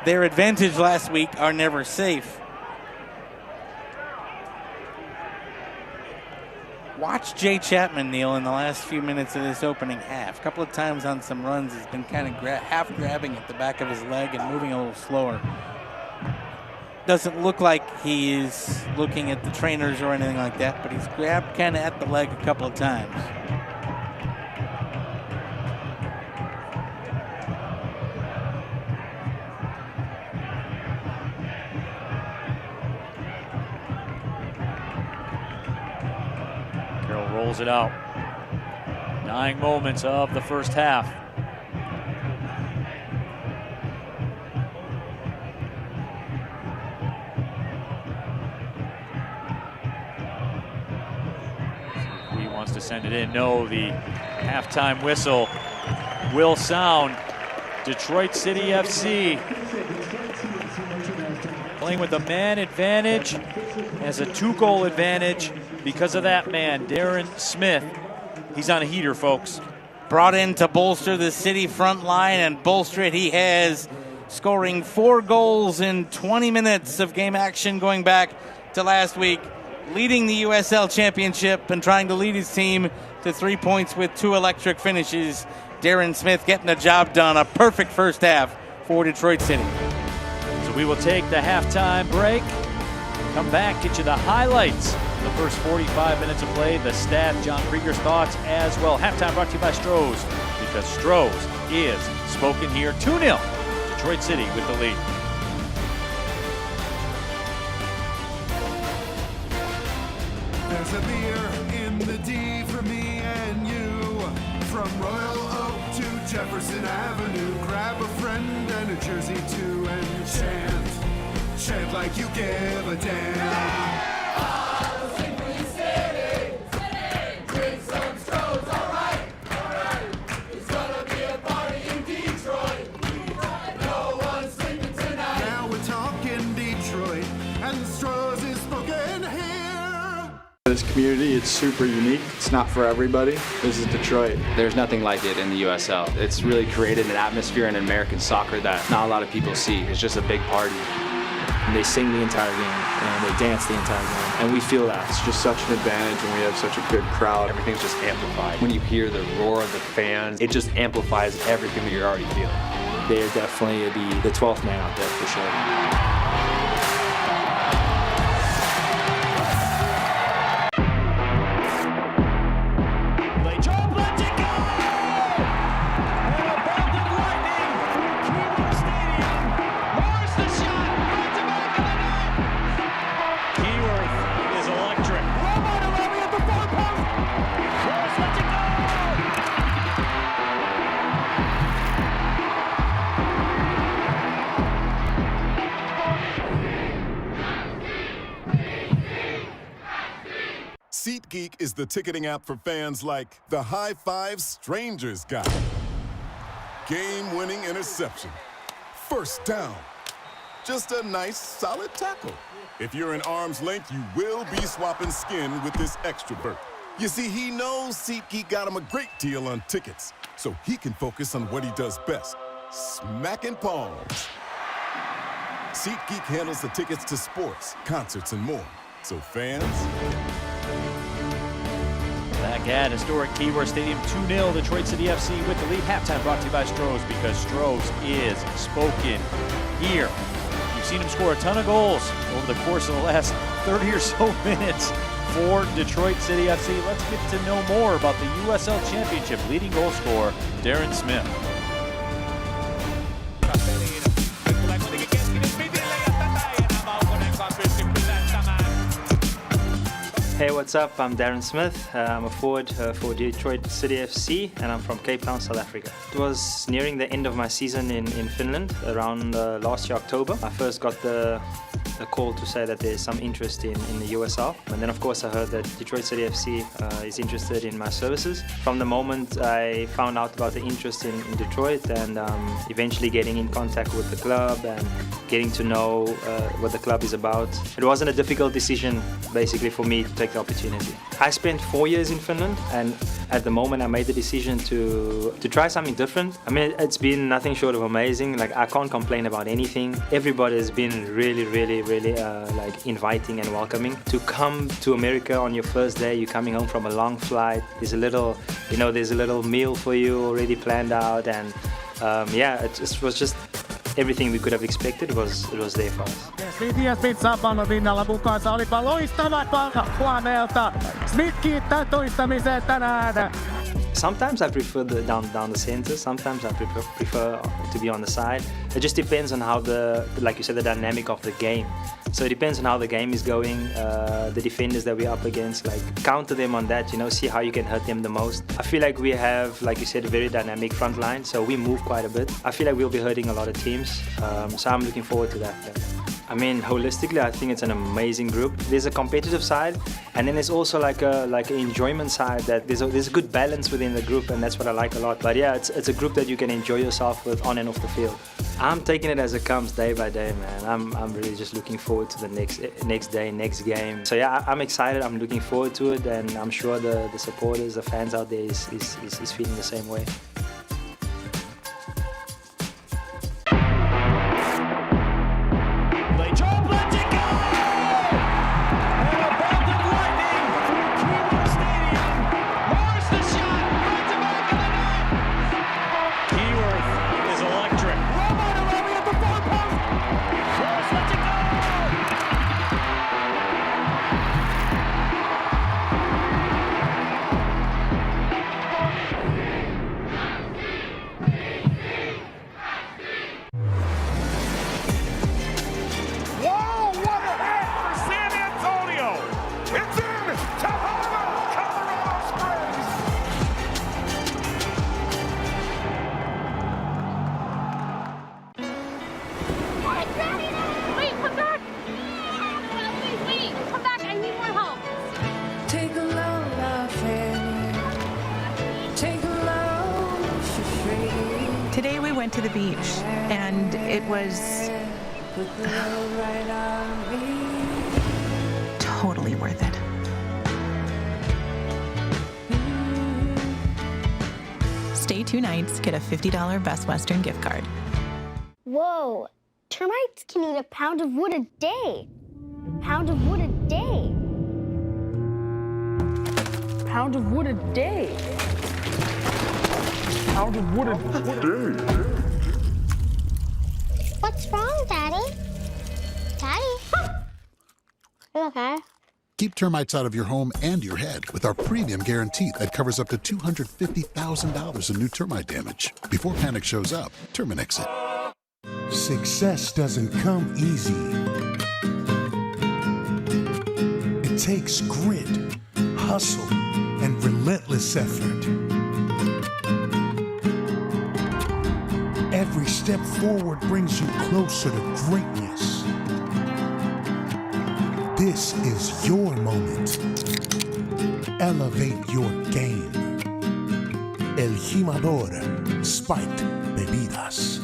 their advantage last week, are never safe. Watch Jay Chapman, Neil, in the last few minutes of this opening half. A couple of times on some runs, he's been kind of half grabbing at the back of his leg and moving a little slower. Doesn't look like he is looking at the trainers or anything like that, but he's grabbed kind of at the leg a couple of times. Carroll rolls it out. 9 moments of the first half. He wants to send it in. No, the halftime whistle will sound. Detroit City FC playing with a man advantage, has a 2-goal advantage because of that man, Darren Smith. He's on a heater, folks. Brought in to bolster the City front line, and bolster it he has, scoring 4 goals in 20 minutes of game action going back to last week, leading the USL Championship and trying to lead his team to 3 points with 2 electric finishes. Darren Smith getting the job done. A perfect first half for Detroit City. So we will take the halftime break. Come back, get you the highlights of the first 45 minutes of play. The stat, John Krieger's thoughts as well. Halftime brought to you by Stroh's, because Stroh's is spoken here. 2-0, Detroit City with the lead. There's a beer in the D for me and you. From Royal Oak to Jefferson Avenue. Grab a friend and a jersey too and chant. Chant like you give a damn. Now we're talking Detroit, and Stroh's is spoken here. This community, it's super unique. It's not for everybody. This is Detroit. There's nothing like it in the USL. It's really created an atmosphere in American soccer that not a lot of people see. It's just a big party. And they sing the entire game, and they dance the entire game. And we feel that. It's just such an advantage when we have such a good crowd. Everything's just amplified. When you hear the roar of the fans, it just amplifies everything that you're already feeling. They are definitely the 12th man out there for sure. SeatGeek is the ticketing app for fans like the High Five Strangers guy. Game-winning interception. First down. Just a nice, solid tackle. If you're in arm's length, you will be swapping skin with this extrovert. You see, he knows SeatGeek got him a great deal on tickets, so he can focus on what he does best, smacking palms. SeatGeek handles the tickets to sports, concerts, and more. So fans... Back at historic Keyworth Stadium, 2-0, Detroit City FC with the lead. Halftime brought to you by Stroh's, because Stroh's is spoken here. You've seen him score a ton of goals over the course of the last 30 or so minutes for Detroit City FC. Let's get to know more about the USL Championship leading goal scorer, Darren Smith. Hey, what's up? I'm Darren Smith. I'm a forward for Detroit City FC, and I'm from Cape Town, South Africa. It was nearing the end of my season in Finland, around last year, October. I first got the a call to say that there's some interest in the USL. And then of course I heard that Detroit City FC is interested in my services. From the moment I found out about the interest in Detroit and eventually getting in contact with the club and getting to know what the club is about, it wasn't a difficult decision basically for me to take the opportunity. I spent 4 years in Finland, and at the moment I made the decision to try something different. I mean, it's been nothing short of amazing. Like, I can't complain about anything. Everybody has been really like inviting and welcoming. To come to America on your first day, you're coming home from a long flight, there's a little, you know, there's a little meal for you already planned out, and yeah, it was just everything we could have expected was there for us. Smith Sappano pinnalla mukaansa, olipa loistava palkka Huaneelta. Smith kiittää toistamiseen tänään. Sometimes I prefer down the center. Sometimes I prefer to be on the side. It just depends on how like you said, the dynamic of the game. So it depends on how the game is going, the defenders that we're up against, like counter them on that, you know, see how you can hurt them the most. I feel like we have, like you said, a very dynamic front line, so we move quite a bit. I feel like we'll be hurting a lot of teams, so I'm looking forward to that. Yeah. I mean, holistically, I think it's an amazing group. There's a competitive side, and then there's also like an enjoyment side. That there's a good balance within the group, and that's what I like a lot. But yeah, it's a group that you can enjoy yourself with on and off the field. I'm taking it as it comes, day by day, man. I'm really just looking forward to the next day, next game. So yeah, I'm excited. I'm looking forward to it, and I'm sure the supporters, the fans out there is feeling the same way. Today we went to the beach, and it was totally worth it. Stay 2 nights, get a $50 Best Western gift card. Whoa, termites can eat a pound of wood a day. Pound of wood a day. Pound of wood a day. Pound of wood a day. What's wrong, Daddy? Daddy? You okay? Keep termites out of your home and your head with our premium guarantee that covers up to $250,000 in new termite damage. Before panic shows up, Terminix it. Success doesn't come easy. It takes grit, hustle, and relentless effort. Every step forward brings you closer to greatness. This is your moment. Elevate your game. El Jimador Spiked Bebidas.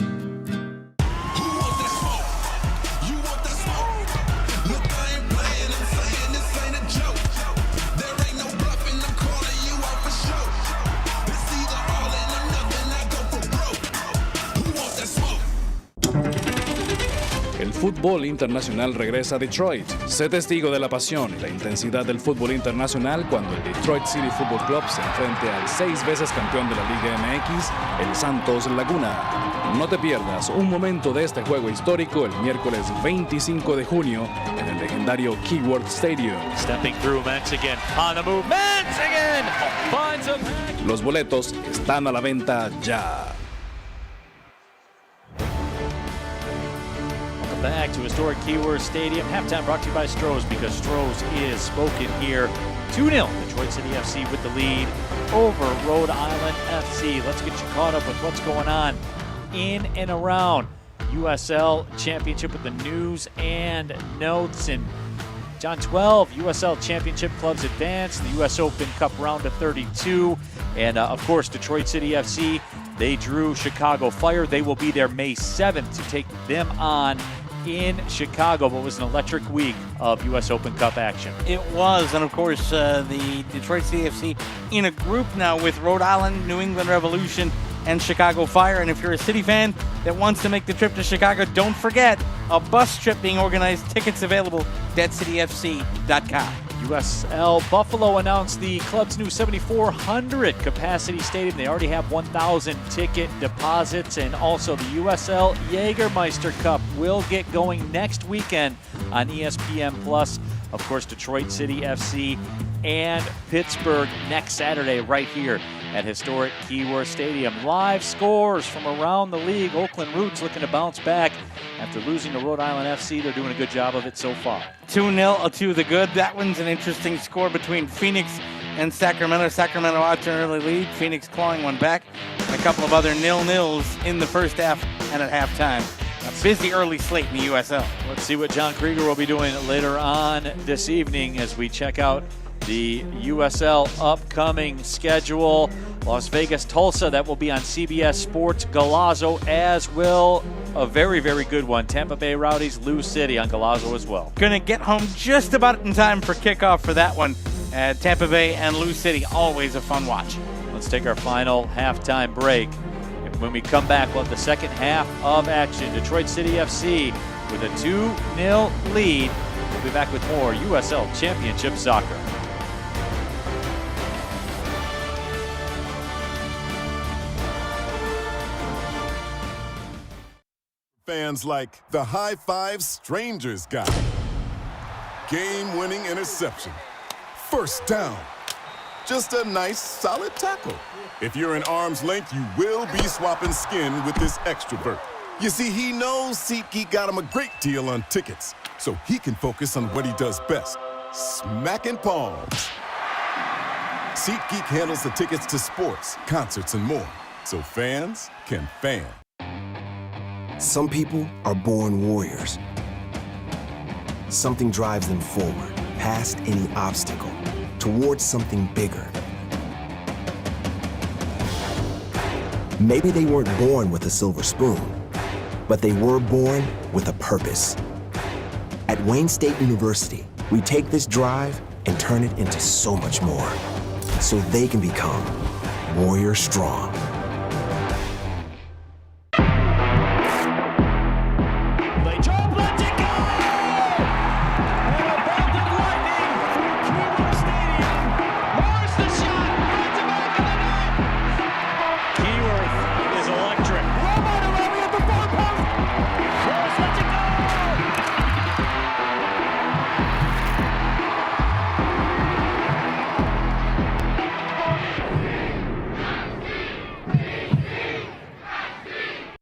El fútbol internacional regresa a Detroit. Sé testigo de la pasión y la intensidad del fútbol internacional cuando el Detroit City Football Club se enfrente al 6 veces campeón de la Liga MX, el Santos Laguna. No te pierdas un momento de este juego histórico el miércoles 25 de junio en el legendario Keyworth Stadium. Stepping through, Max again. On the move, Max again! Finds him. Los boletos están a la venta ya. Back to historic Keyworth Stadium. Halftime brought to you by Stroh's, because Stroh's is spoken here. 2-0, Detroit City FC with the lead over Rhode Island FC. Let's get you caught up with what's going on in and around USL Championship with the news and notes. And John, 12 USL Championship clubs advanced, the US Open Cup round of 32, and of course Detroit City FC, they drew Chicago Fire. They will be there May 7th to take them on in Chicago. But it was an electric week of US Open Cup action. It was, and of course the Detroit City FC in a group now with Rhode Island, New England Revolution, and Chicago Fire. And if you're a City fan that wants to make the trip to Chicago, don't forget a bus trip being organized. Tickets available at cityfc.com. USL Buffalo announced the club's new 7,400 capacity stadium. They already have 1,000 ticket deposits, and also the USL Jägermeister Cup will get going next weekend on ESPN Plus. Of course, Detroit City FC and Pittsburgh next Saturday right here at historic Keyworth Stadium. Live scores from around the league. Oakland Roots looking to bounce back after losing to Rhode Island FC. They're doing a good job of it so far. 2-0 to the good. That one's an interesting score between Phoenix and Sacramento. Sacramento out to an early lead. Phoenix clawing one back. A couple of other 0-0s in the first half and at halftime. A busy early slate in the USL. Let's see what John Krieger will be doing later on this evening as we check out the USL upcoming schedule. Las Vegas, Tulsa, that will be on CBS Sports. Galazzo, as will a very, very good one. Tampa Bay Rowdies, Lou City on Galazzo as well. Gonna get home just about in time for kickoff for that one. Tampa Bay and Lou City, always a fun watch. Let's take our final halftime break. When we come back, we'll have the second half of action. Detroit City FC with a 2-0 lead. We'll be back with more USL Championship soccer. Fans like the high-five strangers got. Game-winning interception. First down. Just a nice, solid tackle. If you're in arm's length, you will be swapping skin with this extrovert. You see, he knows SeatGeek got him a great deal on tickets, so he can focus on what he does best, smacking palms. SeatGeek handles the tickets to sports, concerts, and more, so fans can fan. Some people are born warriors. Something drives them forward, past any obstacle, towards something bigger. Maybe they weren't born with a silver spoon, but they were born with a purpose. At Wayne State University, we take this drive and turn it into so much more, so they can become warrior strong.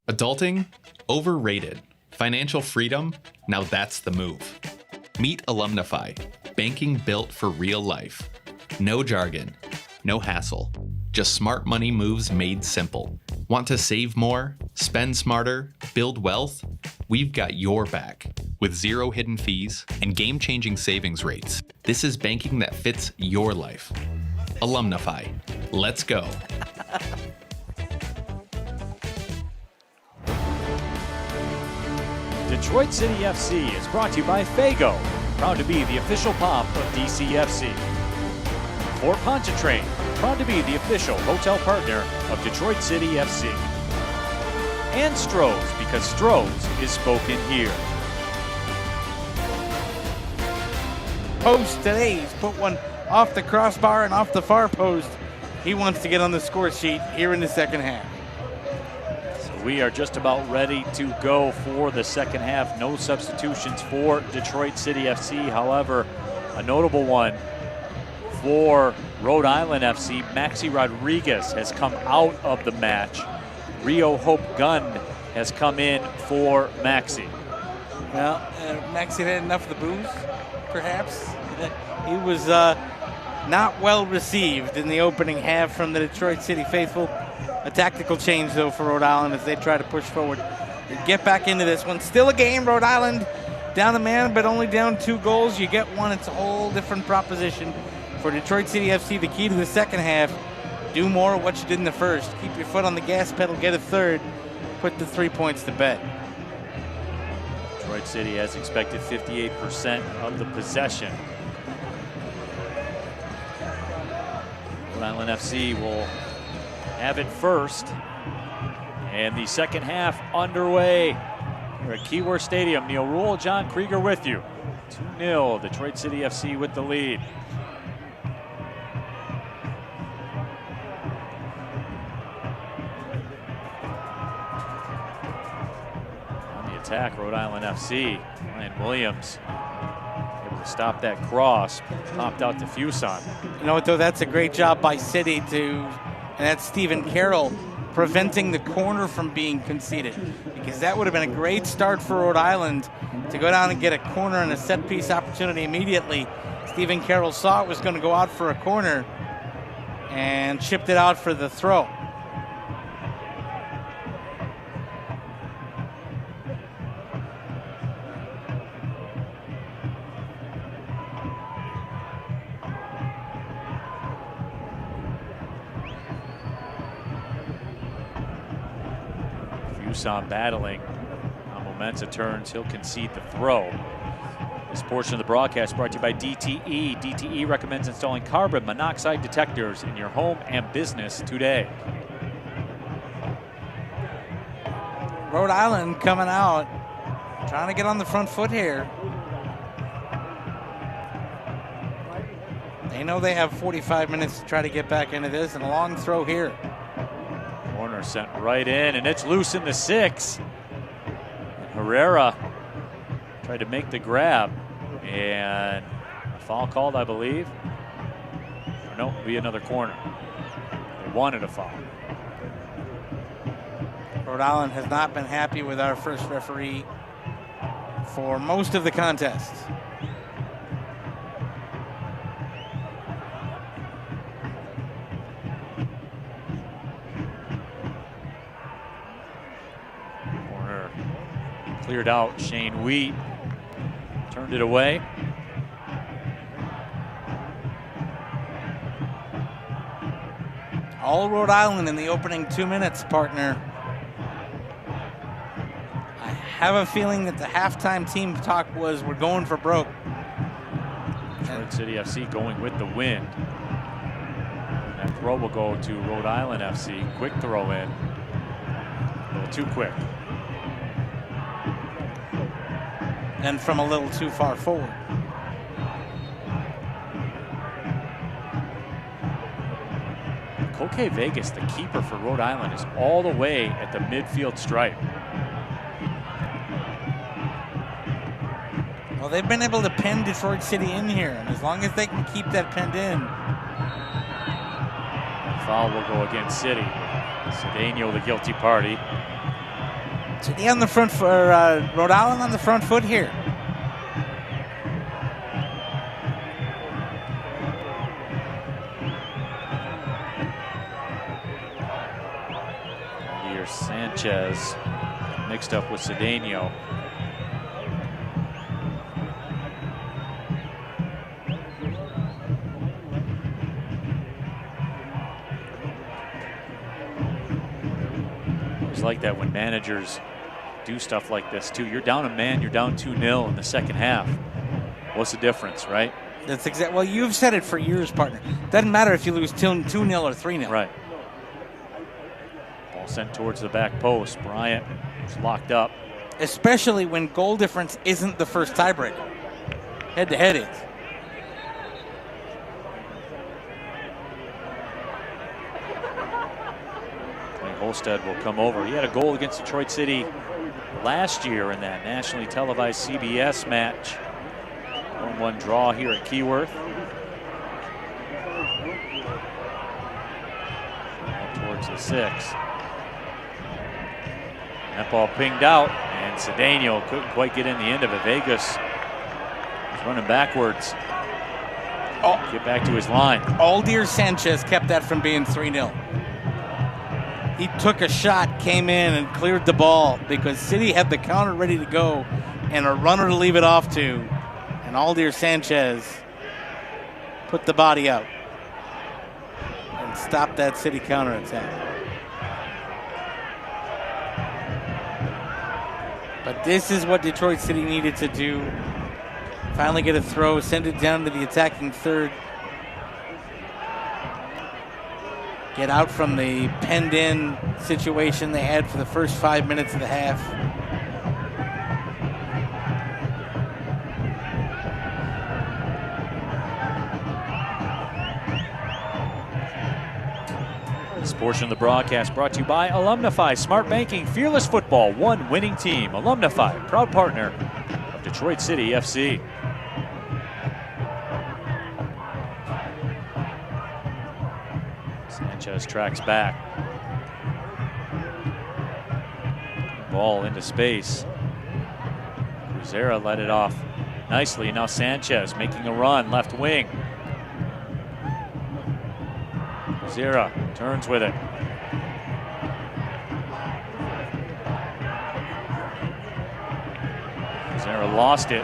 Adulting? Overrated. Financial freedom? Now that's the move. Meet Alumnify. Banking built for real life. No jargon. No hassle. Just smart money moves made simple. Want to save more? Spend smarter? Build wealth? We've got your back. With zero hidden fees and game-changing savings rates. This is banking that fits your life. Alumnify. Let's go. Detroit City FC is brought to you by Fago, proud to be the official pop of DCFC. Fort Pontchartrain, proud to be the official hotel partner of Detroit City FC. And Stroh's, because Stroh's is spoken here. Post today, he's put one off the crossbar and off the far post. He wants to get on the score sheet here in the second half. We are just about ready to go for the second half. No substitutions for Detroit City FC. However, a notable one for Rhode Island FC. Maxi Rodriguez has come out of the match. Rio Hope Gunn has come in for Maxi. Well, Maxi had enough of the booze, perhaps. He was not well received in the opening half from the Detroit City faithful. A tactical change, though, for Rhode Island as they try to push forward get back into this one. Still a game, Rhode Island down a man, but only down 2 goals. You get one, it's a whole different proposition. For Detroit City FC, the key to the second half, do more of what you did in the first. Keep your foot on the gas pedal, get a third, put the 3 points to bed. Detroit City has expected 58% of the possession. Rhode Island FC will have it first. And the second half underway. We're at Keyworth Stadium. Neil Rule, John Krieger with you. 2-0, Detroit City FC with the lead. On the attack, Rhode Island FC. Ryan Williams able to stop that cross. Popped out to Fuson. You know what, though? That's a great job by City and that's Stephen Carroll, preventing the corner from being conceded, because that would have been a great start for Rhode Island to go down and get a corner and a set piece opportunity immediately. Stephen Carroll saw it was going to go out for a corner and chipped it out for the throw. Fuson battling. Momentum turns, he'll concede the throw. This portion of the broadcast brought to you by DTE. DTE recommends installing carbon monoxide detectors in your home and business today. Rhode Island coming out, trying to get on the front foot here. They know they have 45 minutes to try to get back into this, and a long throw here. Corner sent right in, and it's loose in the 6. Herrera tried to make the grab, and a foul called, I believe. Or no, it'll be another corner. They wanted a foul. Rhode Island has not been happy with our first referee for most of the contest. Cleared out. Shane Wheat turned it away. All Rhode Island in the opening 2 minutes, partner. I have a feeling that the halftime team talk was we're going for broke. Detroit City FC going with the wind. That throw will go to Rhode Island FC. Quick throw in. A little too quick. And from a little too far forward. Koke Vegas, the keeper for Rhode Island, is all the way at the midfield stripe. Well, they've been able to pin Detroit City in here, and as long as they can keep that pinned in. Foul will go against City. Cedeno, the guilty party. City on the front for Rhode Island on the front foot here. Here's Sanchez mixed up with Cedeno. It's like that when managers do stuff like this too. You're down a man, you're down 2-0 in the second half. What's the difference, right? That's exactly. Well, you've said it for years, partner. Doesn't matter if you lose 2-0 or 3-0. Right. Ball sent towards the back post. Bryant was locked up. Especially when goal difference isn't the first tiebreaker. Head-to-head is. Holstead will come over. He had a goal against Detroit City last year in that nationally televised CBS match. 1-1 draw here at Keyworth. Towards the 6. That ball pinged out, and Cedeno couldn't quite get in the end of it. Vegas was running backwards. Get back to his line. Aldir Sanchez kept that from being 3-0. He took a shot, came in, and cleared the ball because City had the counter ready to go and a runner to leave it off to. And Aldir Sanchez put the body out and stopped that City counterattack. But this is what Detroit City needed to do. Finally get a throw, send it down to the attacking third. Get out from the penned-in situation they had for the first 5 minutes of the half. This portion of the broadcast brought to you by Alumnify Smart Banking, Fearless Football, one winning team. Alumnify, proud partner of Detroit City FC. Sanchez tracks back. Ball into space. Cruzera let it off nicely. Now Sanchez making a run, left wing. Cruzera turns with it. Cruzera lost it.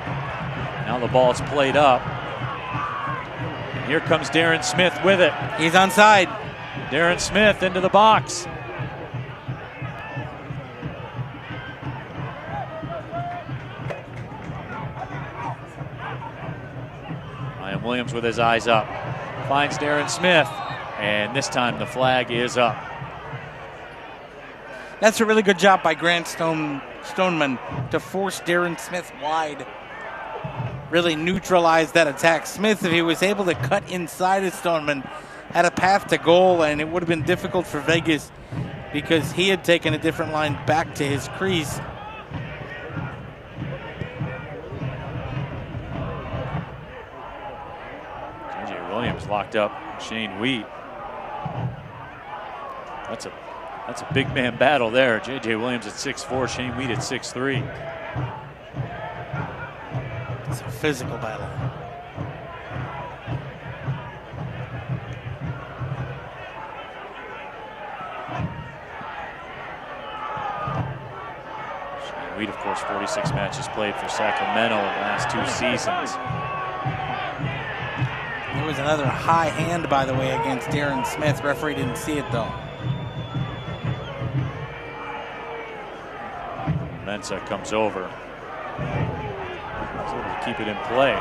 Now the ball's played up. And here comes Darren Smith with it. He's onside. Darren Smith into the box. Ryan Williams with his eyes up. Finds Darren Smith. And this time the flag is up. That's a really good job by Grant Stoneman to force Darren Smith wide. Really neutralize that attack. Smith, if he was able to cut inside of Stoneman, had a path to goal, and it would have been difficult for Vegas because he had taken a different line back to his crease. J.J. Williams locked up Shane Wheat. That's a big man battle there. J.J. Williams at 6'4", Shane Wheat at 6'3". It's a physical battle. Shane Wheat, of course, 46 matches played for Sacramento in the last 2 seasons. There was another high hand, by the way, against Darren Smith. Referee didn't see it, though. Mensah comes over. He's able to keep it in play.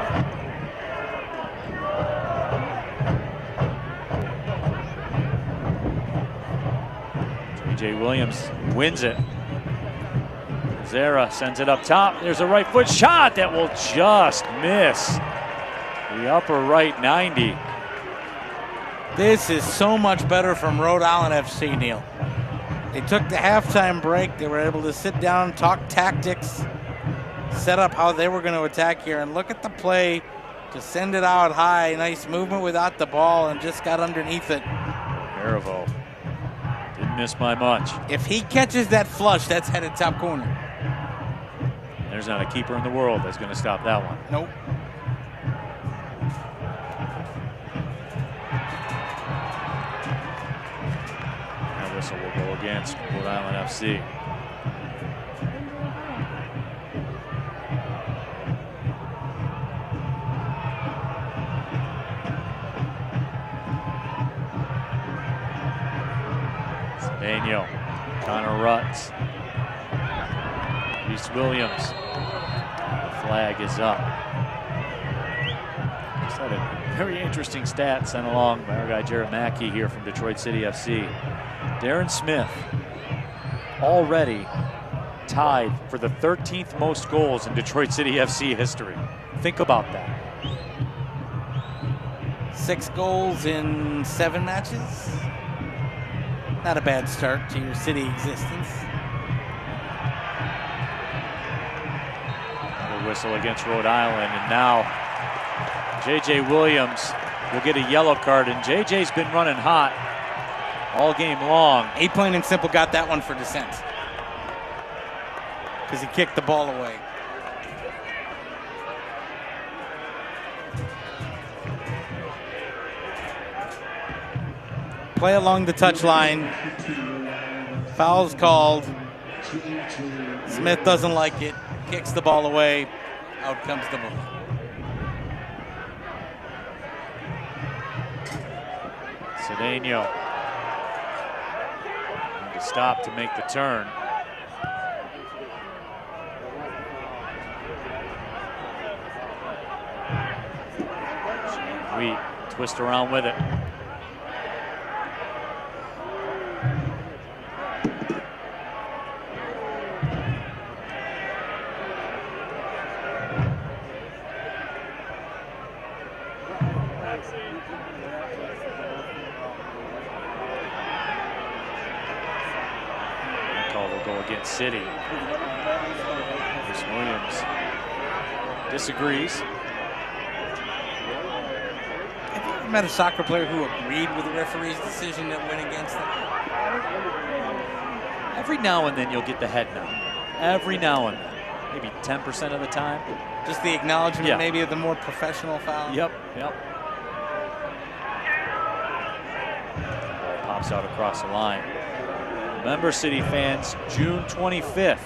J.J. Williams wins it. Zera sends it up top. There's a right foot shot that will just miss the upper right 90. This is so much better from Rhode Island FC, Neil. They took the halftime break. They were able to sit down, talk tactics, set up how they were going to attack here, and look at the play to send it out high. Nice movement without the ball and just got underneath it. Caravo didn't miss by much. If he catches that flush, that's headed top corner. There's not a keeper in the world that's going to stop that one. Nope. That whistle will go against Rhode Island FC. Daniel, Connor Rutz, Reese Williams. The flag is up. Just had a very interesting stat sent along by our guy Jared Mackey here from Detroit City FC. Darren Smith already tied for the 13th most goals in Detroit City FC history. Think about that. 6 goals in 7 matches. Not a bad start to your city existence. Another whistle against Rhode Island, and now J.J. Williams will get a yellow card, and J.J.'s been running hot all game long. He plain and simple got that one for dissent because he kicked the ball away. Play along the touchline. Foul's called. Smith doesn't like it, kicks the ball away. Out comes the ball. Cedeno to stop to make the turn. We twist around with it. Against City. Chris Williams disagrees. Have you ever met a soccer player who agreed with the referee's decision that went against them? Every now and then you'll get the head nod. Every now and then. Maybe 10% of the time. Just the acknowledgement maybe of the more professional foul? Yep. Pops out across the line. Remember, City fans, June 25th,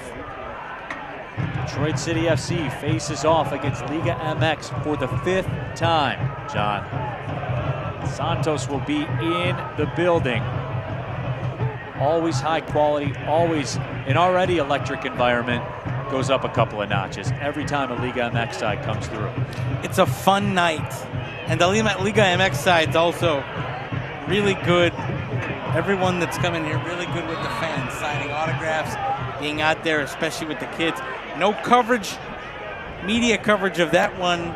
Detroit City FC faces off against Liga MX for the 5th time. John, Santos will be in the building. Always high quality, always an already electric environment. Goes up a couple of notches every time a Liga MX side comes through. It's a fun night. And the Liga MX side's also really good. Everyone that's coming here really good with the fans, signing autographs, being out there, especially with the kids. No coverage, media coverage of that one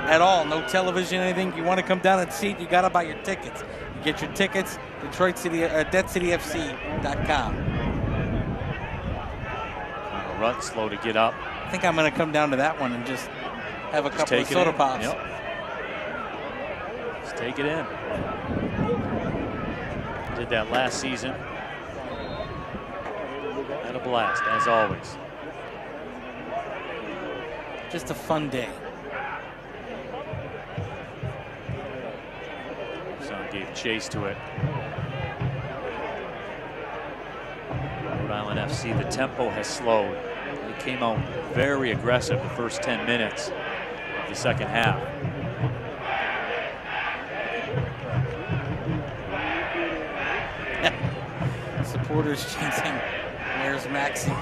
at all. No television, anything. You want to come down and see it, you got to buy your tickets. You get your tickets, DetroitCityFC.com. Rut slow to get up. I think I'm going to come down to that one and just have a couple of soda pops. Yep. Just take it in. Did that last season. Had a blast, as always. Just a fun day. Son gave chase to it. Rhode Island FC, the tempo has slowed. They came out very aggressive the first 10 minutes of the second half. Supporters chanting, "Where's Maxi?"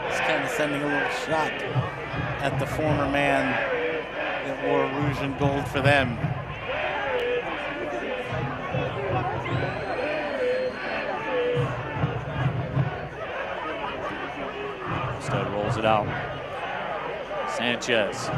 He's kind of sending a little shot at the former man that wore rouge and gold for them. Stud rolls it out. Sanchez.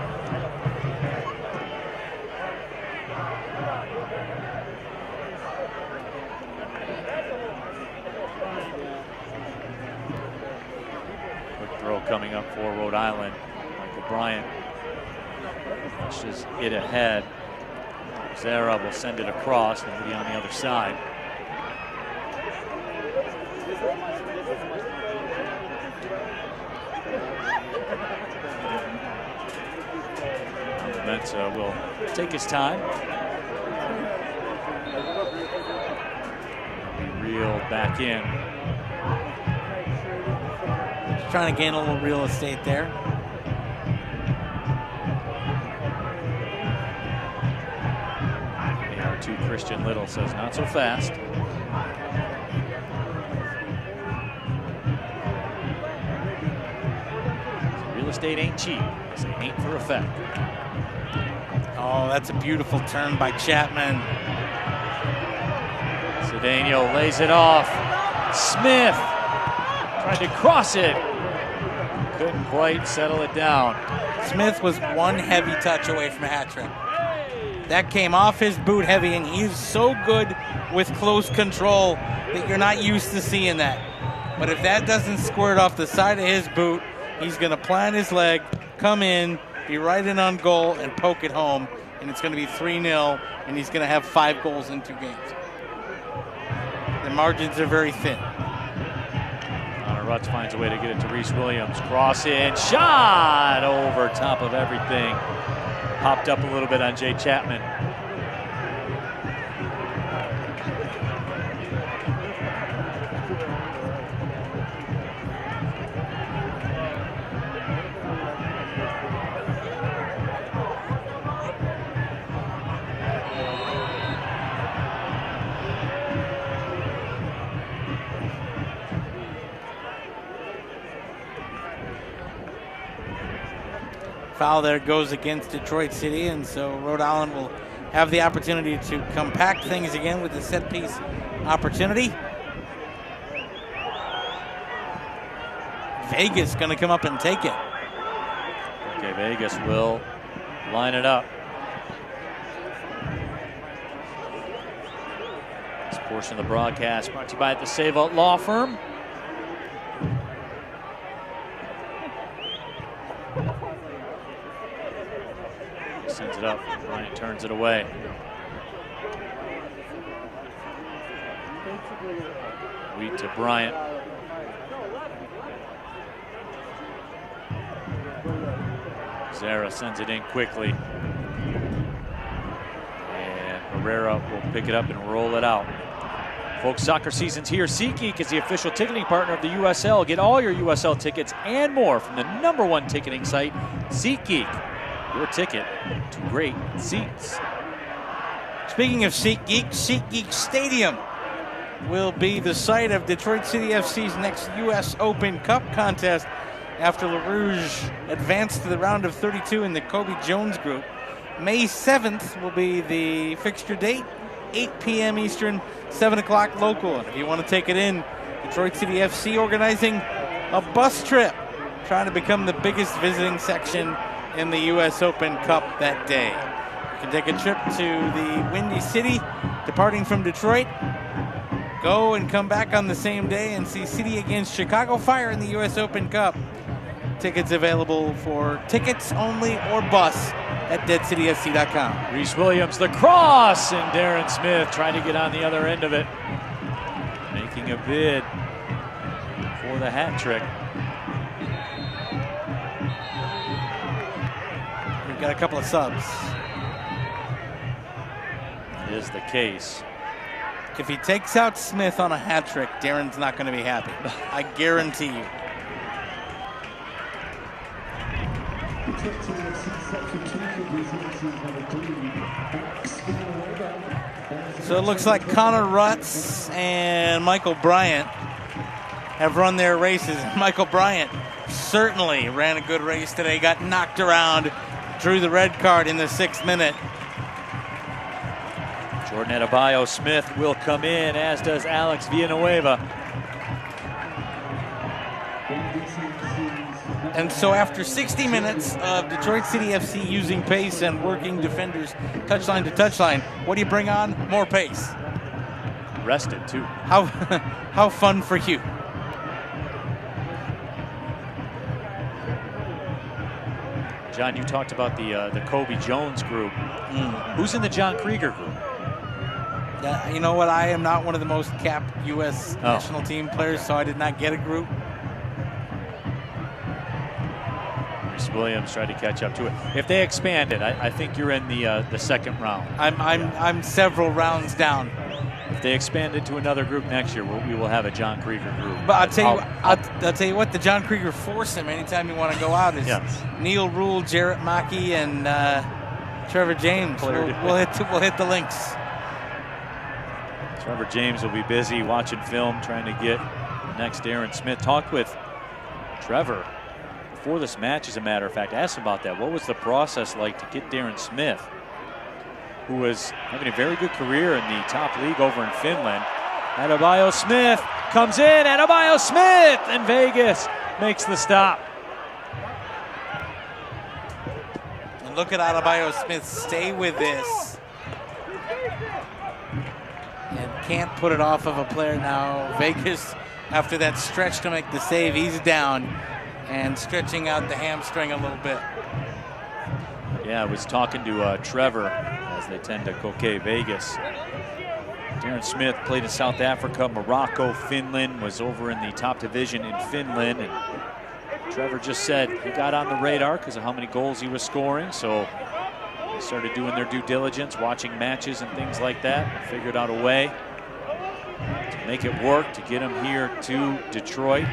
Coming up for Rhode Island. Michael Bryant pushes it ahead. Zara will send it across and be on the other side. Mensah will take his time. Be reeled back in. Trying to gain a little real estate there. AR2 Christian Little says not so fast. Real estate ain't cheap. It ain't for effect. Oh, that's a beautiful turn by Chapman. Cedeno lays it off. Smith tried to cross it. Couldn't quite settle it down. Smith was one heavy touch away from a hat trick. That came off his boot heavy, and he's so good with close control that you're not used to seeing that. But if that doesn't squirt off the side of his boot, he's going to plant his leg, come in, be right in on goal, and poke it home. And it's going to be 3-0, and he's going to have 5 goals in 2 games. The margins are very thin. Rutz finds a way to get it to Reese Williams. Cross in, shot over top of everything. Popped up a little bit on Jay Chapman. Foul there goes against Detroit City, and so Rhode Island will have the opportunity to compact things again with the set piece opportunity. Vegas going to come up and take it. Okay, Vegas will line it up. This portion of the broadcast brought to you by the Save Out Law Firm. Sends it up. Bryant turns it away. Wheat to Bryant. Zara sends it in quickly. And Herrera will pick it up and roll it out. Folks, soccer season's here. SeatGeek is the official ticketing partner of the USL. Get all your USL tickets and more from the #1 ticketing site, SeatGeek. Your ticket to great seats. Speaking of SeatGeek, SeatGeek Stadium will be the site of Detroit City FC's next U.S. Open Cup contest after Le Rouge advanced to the round of 32 in the Kobe Jones group. May 7th will be the fixture date, 8 p.m. Eastern, 7 o'clock local. And if you want to take it in, Detroit City FC organizing a bus trip, trying to become the biggest visiting section in the U.S. Open Cup that day. You can take a trip to the Windy City, departing from Detroit, go and come back on the same day and see City against Chicago Fire in the U.S. Open Cup. Tickets available for tickets only or bus at deadcityfc.com. Reese Williams, the cross, and Darren Smith trying to get on the other end of it. Making a bid for the hat trick. We've got a couple of subs. It is the case. If he takes out Smith on a hat trick, Darren's not going to be happy. I guarantee you. So it looks like Connor Rutz and Michael Bryant have run their races. Michael Bryant certainly ran a good race today, got knocked around, drew the red card in the 6th minute. Jordan Adebayo Smith will come in, as does Alex Villanueva. And so after 60 minutes of Detroit City FC using pace and working defenders touchline to touchline, what do you bring on? More pace. Rested too. How fun for you. John, you talked about the Kobe Jones group. Who's in the John Krieger group? You know what? I am not one of the most capped U.S. national team players, so I did not get a group. Reese Williams tried to catch up to it. If they expand it, I think you're in the second round. I'm several rounds down. If they expand it to another group next year, we will have a John Krieger group. But I'll tell you what, the John Krieger foursome anytime you want to go out is Neil Rule, Jarrett Mackey, and Trevor James. We'll hit the links. Trevor James will be busy watching film, trying to get the next Darren Smith. Talked with Trevor before this match, as a matter of fact. Asked him about that. What was the process like to get Darren Smith, who was having a very good career in the top league over in Finland? Adebayo Smith comes in. Adebayo Smith, and Vegas makes the stop. And look at Adebayo Smith stay with this. And can't put it off of a player now. Vegas, after that stretch to make the save, he's down and stretching out the hamstring a little bit. Yeah, I was talking to Trevor, as they tend to coquet Vegas. Darren Smith played in South Africa, Morocco, Finland, was over in the top division in Finland. And Trevor just said he got on the radar because of how many goals he was scoring. So they started doing their due diligence, watching matches and things like that, and figured out a way to make it work, to get him here to Detroit.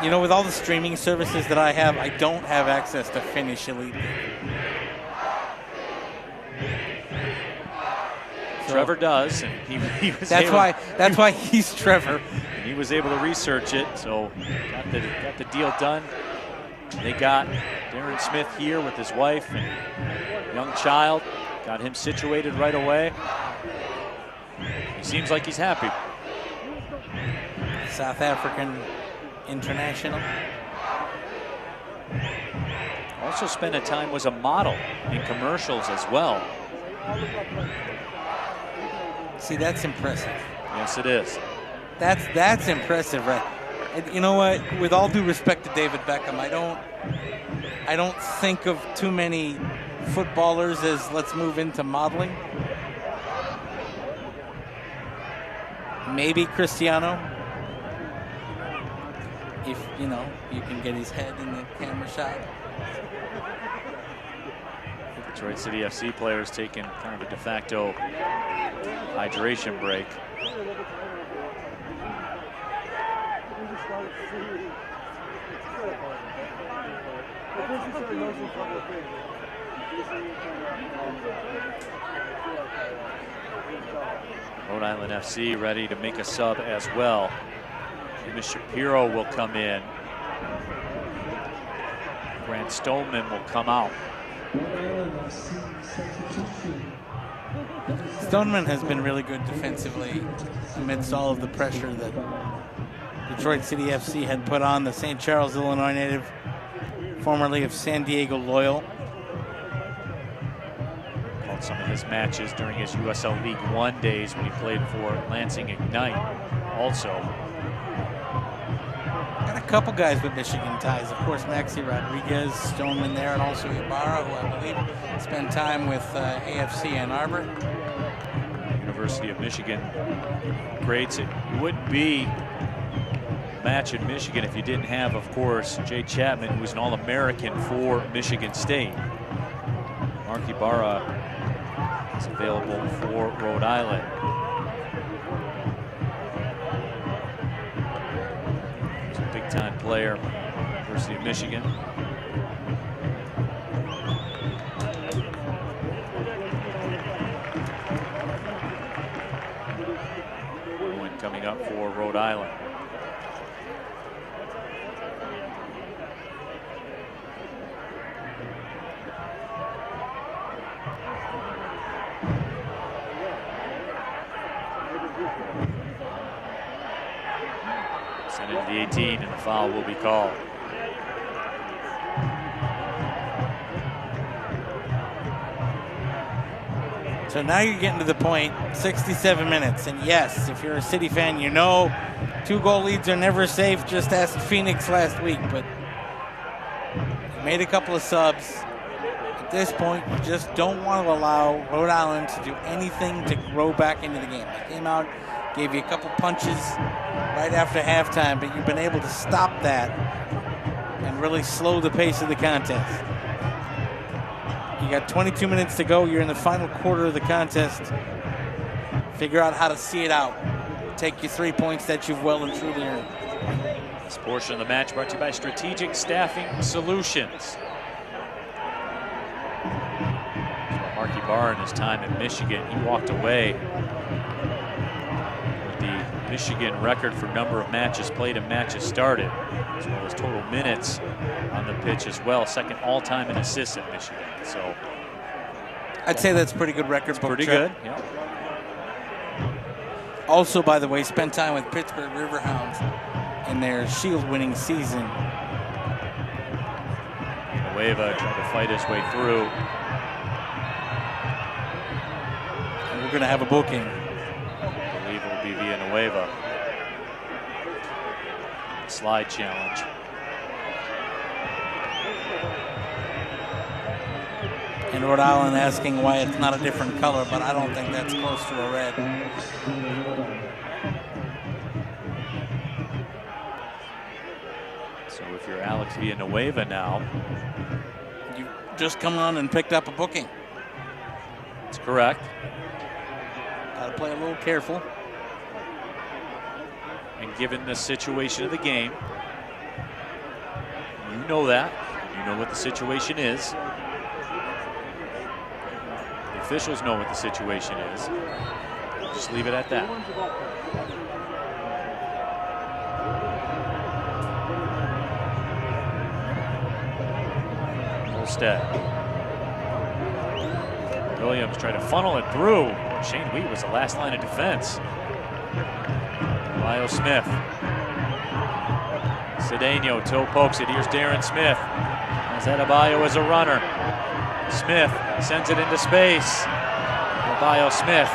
You know, with all the streaming services that I have, I don't have access to Finnish Elite. Trevor does, and he was that's why he's Trevor. And he was able to research it, so got the deal done. They got Darren Smith here with his wife and young child. Got him situated right away. He seems like he's happy. South African international. Also spent a time was a model in commercials as well. See, that's impressive. Yes, it is. That's impressive, right? And you know what? With all due respect to David Beckham, I don't think of too many footballers as let's move into modeling. Maybe Cristiano, if you know you can get his head in the camera shot. Detroit City FC players taking kind of a de facto hydration break. Rhode Island FC ready to make a sub as well. Amos Shapiro will come in. Grant Stoneman will come out. Stoneman has been really good defensively amidst all of the pressure that Detroit City FC had put on the St. Charles, Illinois native, formerly of San Diego Loyal. Called some of his matches during his USL League One days when he played for Lansing Ignite also. Got a couple guys with Michigan ties. Of course, Maxi Rodriguez, Stoneman there, and also Ibarra, who I believe spent time with AFC Ann Arbor. University of Michigan grades it. You wouldn't be a match in Michigan if you didn't have, of course, Jay Chapman, who was an All-American for Michigan State. Mark Ibarra is available for Rhode Island. He's a big-time player, University of Michigan. Coming up for Rhode Island. Sent into the 18 and the foul will be called. So now you're getting to the point, 67 minutes. And yes, if you're a City fan, you know 2-goal leads are never safe. Just ask Phoenix last week. But you made a couple of subs. At this point, you just don't want to allow Rhode Island to do anything to grow back into the game. They came out, gave you a couple punches right after halftime, but you've been able to stop that and really slow the pace of the contest. You got 22 minutes to go. You're in the final quarter of the contest. Figure out how to see it out. Take your 3 points that you've well and truly earned. This portion of the match brought to you by Strategic Staffing Solutions. Mark Ibarra in his time in Michigan, he walked away with the Michigan record for number of matches played and matches started, as well as total minutes on the pitch as well. Second all-time in assists at Michigan. So I'd say that's a pretty good record. Pretty good, yeah. Also, by the way, spent time with Pittsburgh Riverhounds in their Shield-winning season. Nueva trying to fight his way through. And we're going to have a booking. I believe it will be via Nueva. Slide challenge. And Rhode Island asking why it's not a different color, but I don't think that's close to a red. So if you're Alex Villanueva now, you just come on and picked up a booking. That's correct. Got to play a little careful. And given the situation of the game, you know that. You know what the situation is. The officials know what the situation is. Just leave it at that. Armstead. Williams tried to funnel it through. Shane Wheat was the last line of defense. Lyle Smith. Cedeno toe pokes it. Here's Darren Smith. Has Adebayo as a runner. Smith sends it into space. Adebayo Smith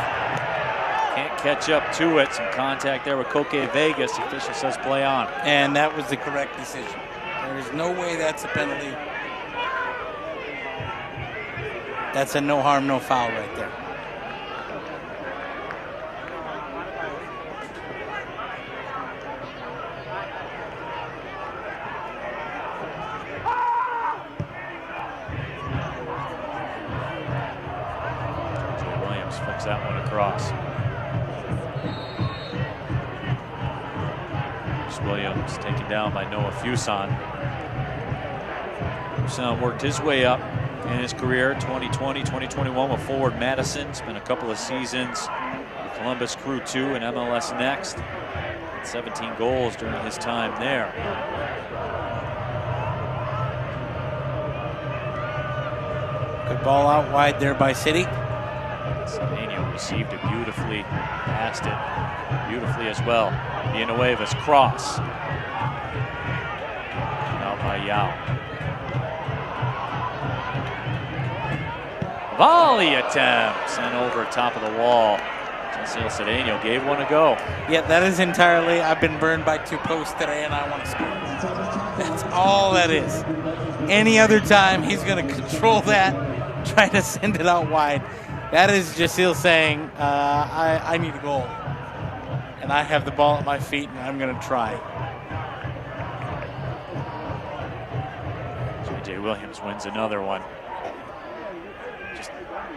can't catch up to it. Some contact there with Koke Vegas. The official says play on. And that was the correct decision. There is no way that's a penalty. That's a no harm, no foul right there. Williams flicks that one across. Williams taken down by Noah Fuson. Fuson worked his way up in his career, 2020, 2021 with Forward Madison. Spent a couple of seasons with Columbus Crew 2 and MLS Next. 17 goals during his time there. Good ball out wide there by City. Cedeno received it beautifully, passed it beautifully as well. Villanueva's cross. Now by Yao. Volley attempt sent over top of the wall. Cecil Cedeno gave one a go. Yeah, that is entirely, I've been burned by 2 posts today and I want to score. That's all that is. Any other time, he's going to control that, try to send it out wide. That is Jasil saying, I need a goal. And I have the ball at my feet and I'm going to try. J.J. Williams wins another one. Just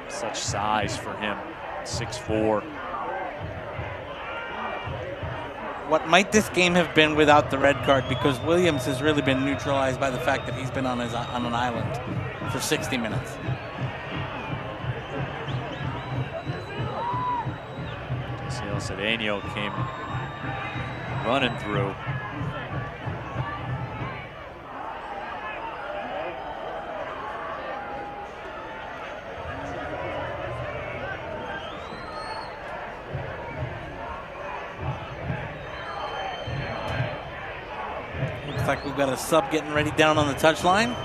such size for him, 6'4". What might this game have been without the red card? Because Williams has really been neutralized by the fact that he's been on an island for 60 minutes. Cedeno came running through. Looks like we've got a sub getting ready down on the touchline.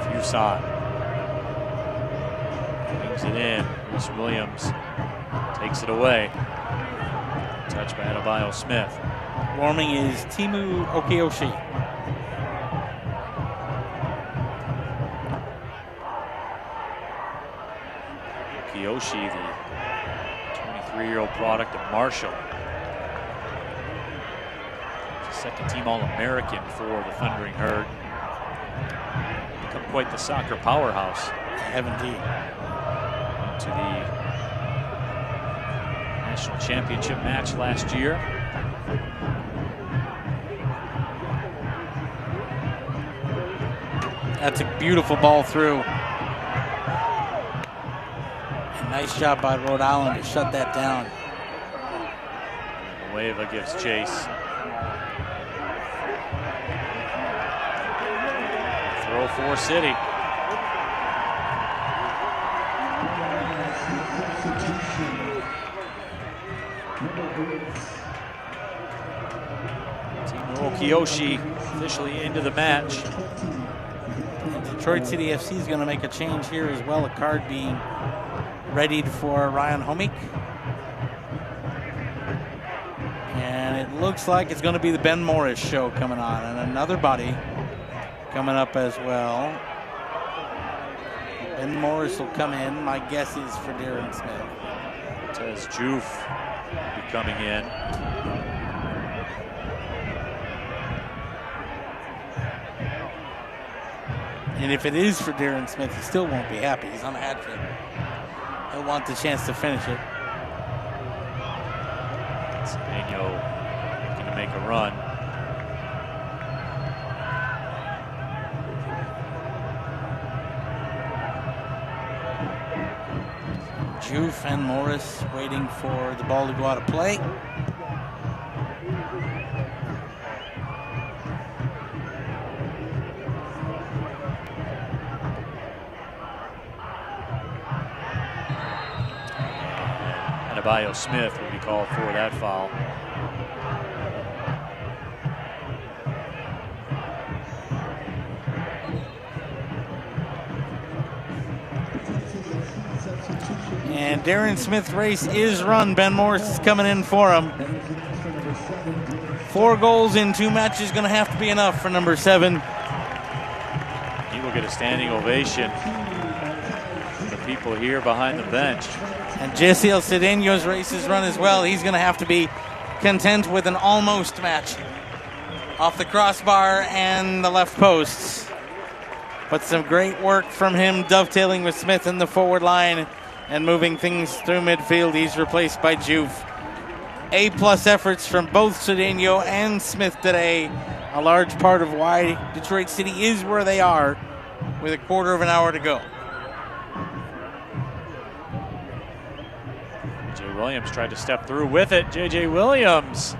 Fuson brings it in. Bruce Williams takes it away. Touch by Adebayo Smith. Warming is Timu Okioshi. Okioshi, the 23-year-old product of Marshall. Second-team All-American for the Thundering Herd. Become quite the soccer powerhouse. Have indeed. Went to the National Championship match last year. That's a beautiful ball through. And nice job by Rhode Island to shut that down. Villanueva gives chase. Throw for City. Timu Okioshi officially into the match. And Detroit City FC is going to make a change here as well. A card being readied for Ryan Homik. And it looks like it's going to be the Ben Morris show coming on. And another body coming up as well. Ben Morris will come in. My guess is for Darren Smith. Tez Juf will be coming in. And if it is for Darren Smith, he still won't be happy. He's on a hat trick. He'll want the chance to finish it. Cedeno looking to make a run. Juf and Morris waiting for the ball to go out of play. Adebayo Smith will be called for that foul. And Darren Smith's race is run. Ben Morris is coming in for him. 4 goals in 2 matches going to have to be enough for number 7. He will get a standing ovation from the people here behind the bench. And JCL Cedeno's race is run as well. He's going to have to be content with an almost match. Off the crossbar and the left posts. But some great work from him, dovetailing with Smith in the forward line and moving things through midfield. He's replaced by Juve. A-plus efforts from both Cedeno and Smith today. A large part of why Detroit City is where they are with a quarter of an hour to go. J.J. Williams tried to step through with it. J.J. Williams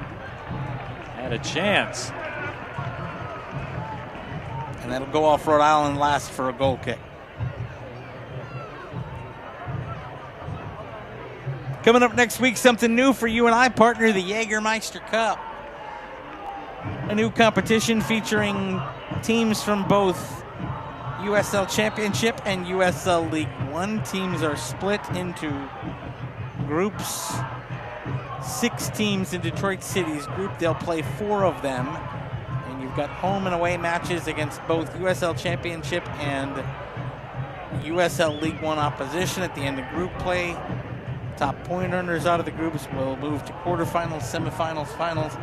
had a chance. And that'll go off Rhode Island last for a goal kick. Coming up next week, something new for you and I, partner, the Jägermeister Cup. A new competition featuring teams from both USL Championship and USL League One. Teams are split into groups. 6 teams in Detroit City's group. They'll play 4 of them. And you've got home and away matches against both USL Championship and USL League One opposition at the end of group play. Top point earners out of the groups will move to quarterfinals, semifinals, finals.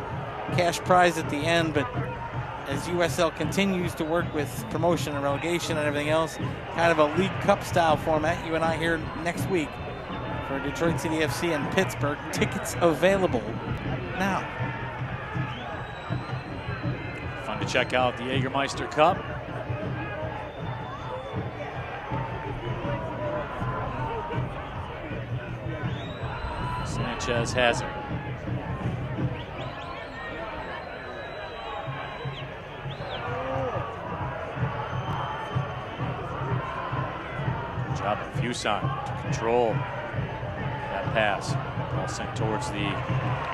Cash prize at the end, but as USL continues to work with promotion and relegation and everything else, kind of a League Cup style format, you and I here next week for Detroit City FC and Pittsburgh. Tickets available now. Fun to check out the Jägermeister Cup. Sanchez has it. Good job of Fuson to control that pass. Ball sent towards the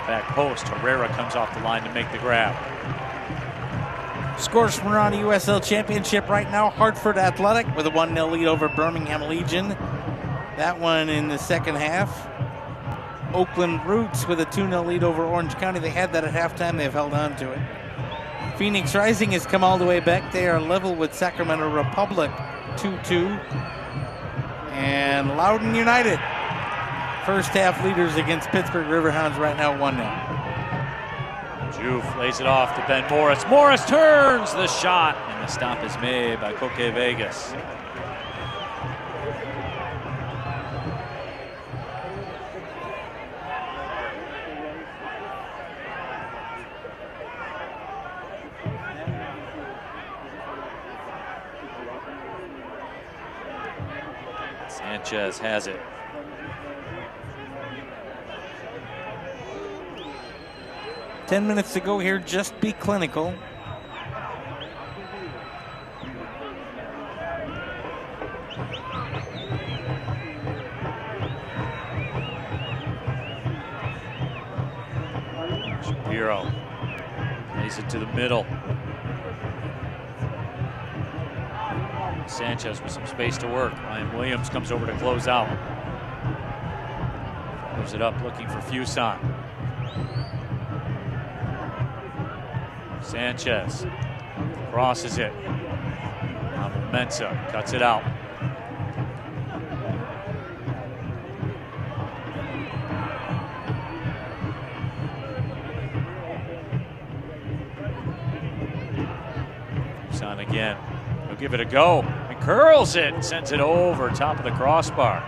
back post. Herrera comes off the line to make the grab. Scores from around the USL Championship right now. Hartford Athletic with a 1-0 lead over Birmingham Legion. That one in the second half. Oakland Roots with a 2-0 lead over Orange County. They had that at halftime. They've held on to it. Phoenix Rising has come all the way back. They are level with Sacramento Republic 2-2. And Loudoun United, first half leaders against Pittsburgh Riverhounds right now 1-0. Juve lays it off to Ben Morris. Morris turns the shot, and the stop is made by Coque Vegas. Sanchez has it. Ten minutes to go here. Just be clinical. Shapiro lays it to the middle. Sanchez with some space to work. Ryan Williams comes over to close out. Moves it up looking for Fuson. Sanchez crosses it. Mensa cuts it out. Fuson again. He'll give it a go. And curls it. Sends it over top of the crossbar.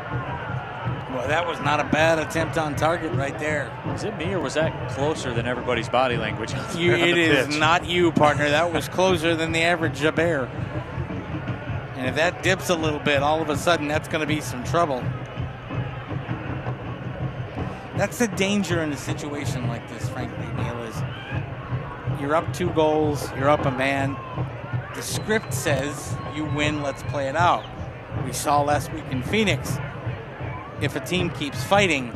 Well, that was not a bad attempt on target right there. Was it me or was that closer than everybody's body language? It is not you, partner. That was closer than the average Jabber. And if that dips a little bit, all of a sudden that's going to be some trouble. That's the danger in a situation like this, frankly, Neil, is you're up 2 goals, you're up a man. The script says you win, let's play it out. We saw last week in Phoenix, if a team keeps fighting,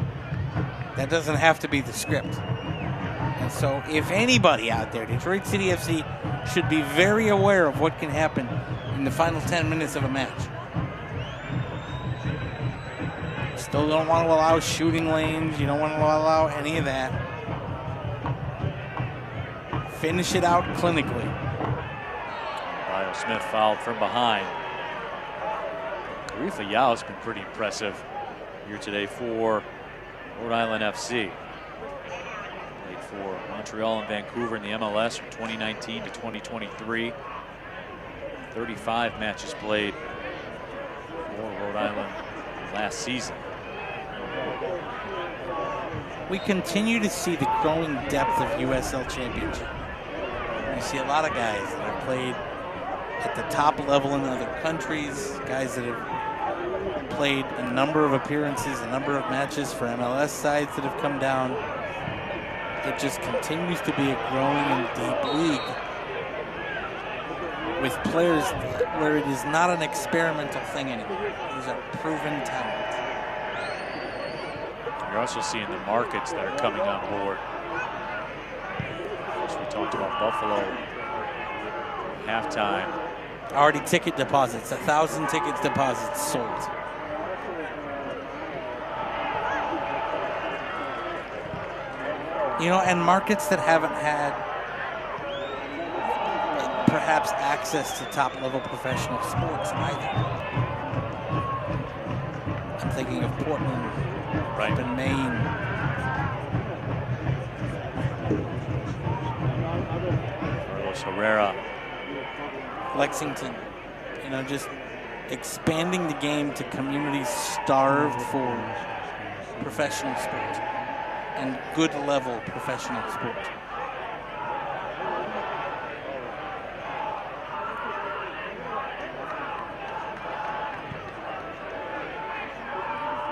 That doesn't have to be the script. And so if anybody out there, Detroit City FC should be very aware of what can happen in the final 10 minutes of a match. Still don't want to allow shooting lanes. You don't want to allow any of that. Finish it out clinically. Bio Smith fouled from behind. Tarifa Yao's been pretty impressive here today for Rhode Island FC. Played for Montreal and Vancouver in the MLS from 2019 to 2023. 35 matches played for Rhode Island last season. We continue to see the growing depth of USL Championship. You see a lot of guys that have played at the top level in other countries, guys that have played a number of appearances, a number of matches for MLS sides that have come down. It just continues to be a growing and deep league with players where it is not an experimental thing anymore. These are proven talent. You're also seeing the markets that are coming on board. As we talked about Buffalo halftime. Already ticket deposits, 1,000 tickets deposits sold. You know, and markets that haven't had perhaps access to top-level professional sports either. I'm thinking of Portland, up in Maine. Carlos Herrera. Lexington. You know, just expanding the game to communities starved for professional sport and good level professional sport.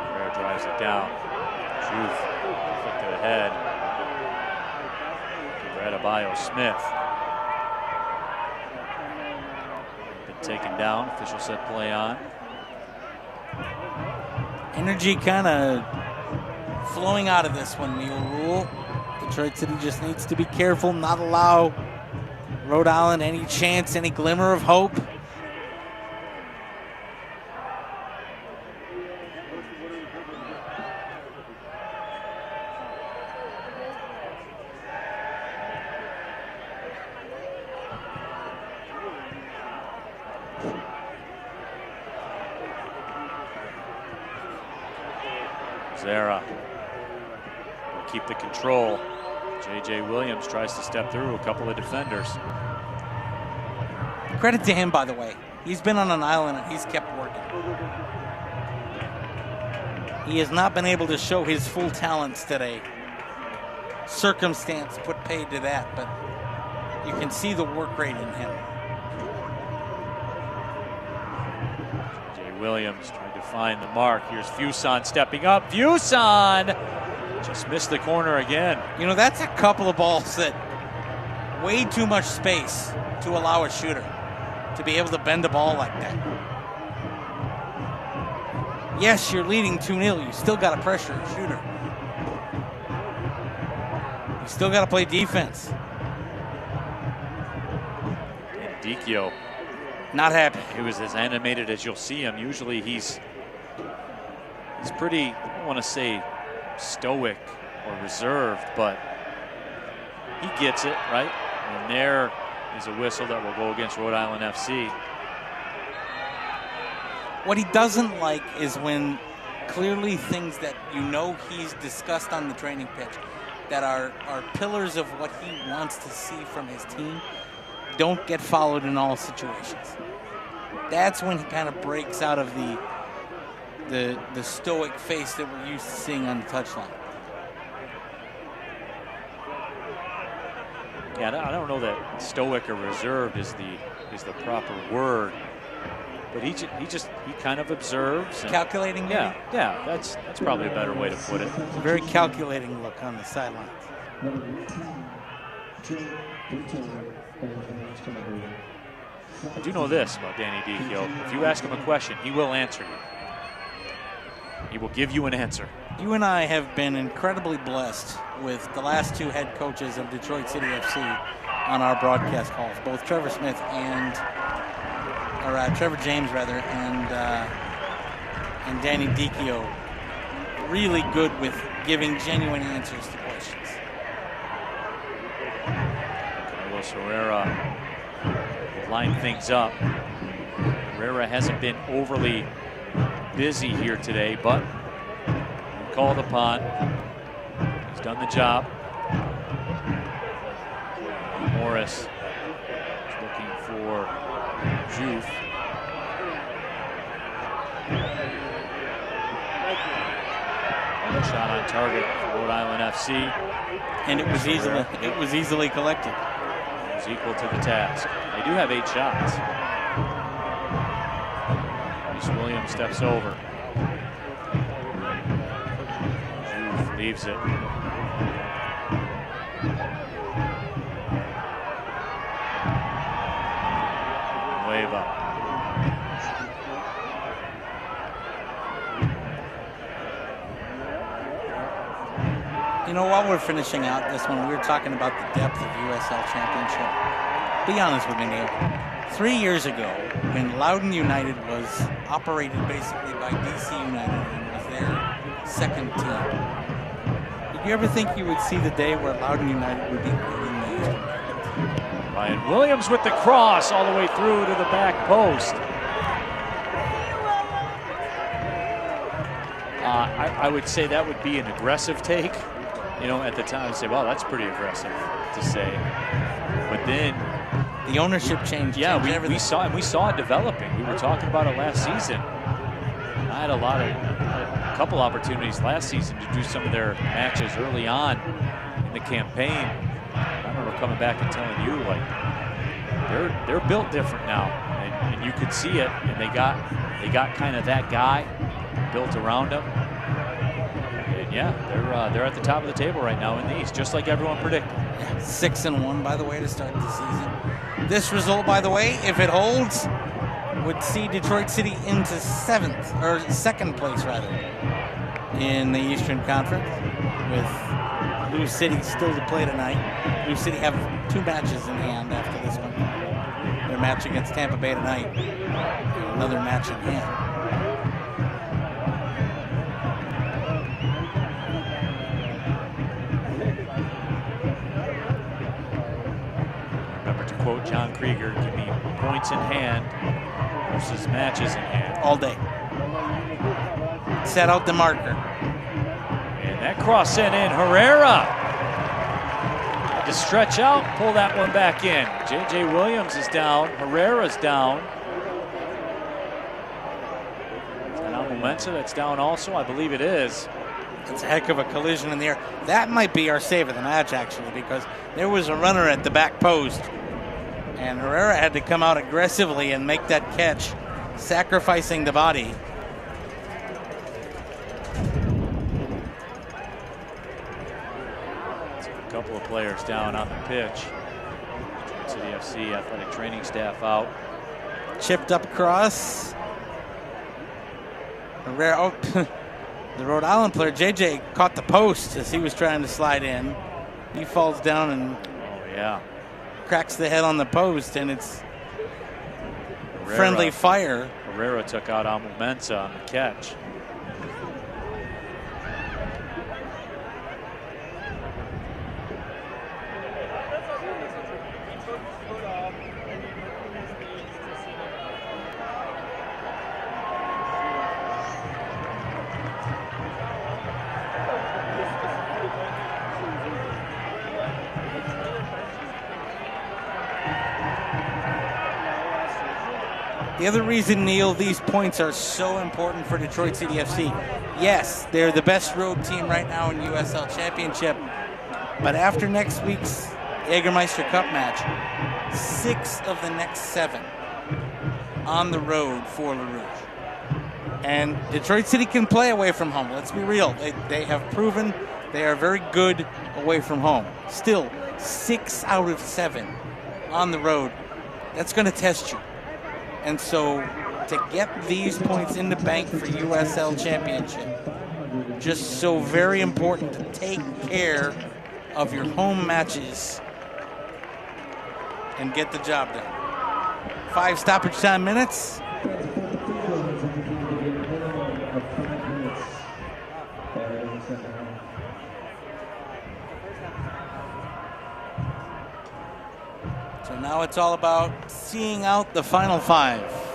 Herrera drives it down. Juve flicked it ahead. Give Bio Smith. Been taken down. Official set play on. Energy kind of flowing out of this one, Neil Rule. Detroit City just needs to be careful, not allow Rhode Island any chance, any glimmer of hope. Zara will keep the control. J.J. Williams tries to step through a couple of defenders. Credit to him, by the way. He's been on an island and he's kept working. He has not been able to show his full talents today. Circumstance put paid to that, but you can see the work rate in him. J.J. Williams trying to find the mark. Here's Fuson stepping up. Fuson just missed the corner again. You know, that's a couple of balls that way too much space to allow a shooter to be able to bend the ball like that. Yes, you're leading 2-0. You still got to pressure a shooter. You still got to play defense. And Dicchio, not happy. He was as animated as you'll see him. Usually he's pretty, I don't want to say stoic or reserved, but he gets it, right? And there is a whistle that will go against Rhode Island FC. What he doesn't like is when clearly things that you know he's discussed on the training pitch that are pillars of what he wants to see from his team don't get followed in all situations. That's when he kind of breaks out of the stoic face that we're used to seeing on the touchline. Yeah, I don't know that stoic or reserved is the proper word, but he kind of observes. And, calculating, maybe? Yeah, that's probably a better way to put it. A very calculating look on the sidelines. I do know this about Danny Dicchio. If you ask him a question, he will answer you. He will give you an answer. You and I have been incredibly blessed with the last two head coaches of Detroit City FC on our broadcast calls, both Trevor Smith and, Trevor James rather, and Danny Dicchio. Really good with giving genuine answers to questions. Carlos Herrera will line things up. Herrera hasn't been overly busy here today, but when called upon, he's done the job. Morris is looking for Youth. Shot on target for Rhode Island FC, and it was easily collected. It was equal to the task. They do have 8 shots. Reese Williams steps over. Youth leaves it. Wave up. You know, while we're finishing out this one, we were talking about the depth of USL Championship. Be honest with me, Neil. 3 years ago, when Loudoun United was operated basically by DC United and was their second team, did you ever think you would see the day where Loudoun United would be leading the Eastern Conference? Ryan Williams with the cross all the way through to the back post. I would say that would be an aggressive take. You know, at the time, I'd say, well, that's pretty aggressive to say. But then the ownership changed. Yeah, we saw it developing. We were talking about it last season. I had a couple opportunities last season to do some of their matches early on in the campaign. I remember coming back and telling you, like, they're built different now, and you could see it. And they got kind of that guy built around him. Yeah, they're at the top of the table right now in the East, just like everyone predicted. 6-1, by the way, to start the season. This result, by the way, if it holds, would see Detroit City into second place rather, in the Eastern Conference, with Blue City still to play tonight. Blue City have 2 matches in hand after this one. Their match against Tampa Bay tonight, another match in hand. Quote John Krieger, give me points in hand versus matches in hand. All day. Set out the marker. And that cross sent in. Herrera had to stretch out, pull that one back in. J.J. Williams is down. Herrera's down. Is that Almo Mensah that's down also? I believe it is. It's a heck of a collision in the air. That might be our save of the match, actually, because there was a runner at the back post. And Herrera had to come out aggressively and make that catch, sacrificing the body. A couple of players down on the pitch. City FC athletic training staff out. Chipped up cross. Herrera, the Rhode Island player, JJ, caught the post as he was trying to slide in. He falls down and cracks the head on the post, and it's friendly fire. Herrera took out Almo Mensah on the catch. The other reason, Neil, these points are so important for Detroit City FC. Yes, they're the best road team right now in USL Championship. But after next week's Jägermeister Cup match, 6 of the next 7 on the road for Le Rouge. And Detroit City can play away from home. Let's be real. They have proven they are very good away from home. Still, 6 out of 7 on the road. That's going to test you. And so to get these points in the bank for USL Championship, just so very important to take care of your home matches and get the job done. 5 stoppage time minutes. So now it's all about seeing out the final 5.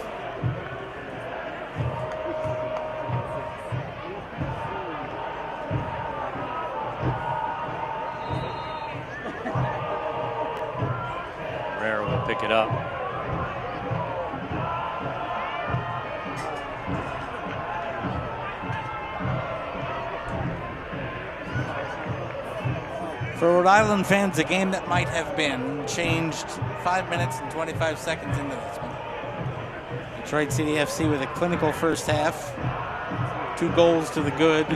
Pick it up. For Rhode Island fans, a game that might have been changed 5 minutes and 25 seconds into this one. Detroit City FC with a clinical first half. 2 goals to the good.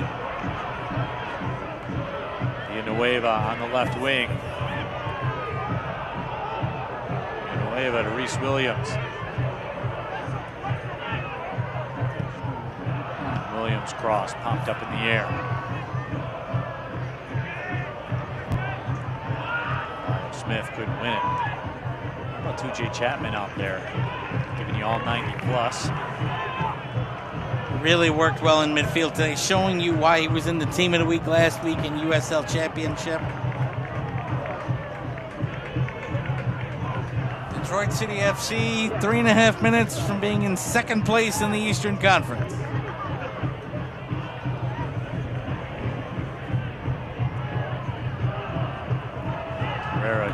Villanueva on the left wing. Villanueva to Reese Williams. Williams cross, popped up in the air. Smith couldn't win it. How about 2J Chapman out there, giving you all 90 plus. Really worked well in midfield today, showing you why he was in the team of the week last week in USL Championship. Detroit City FC, 3.5 minutes from being in second place in the Eastern Conference.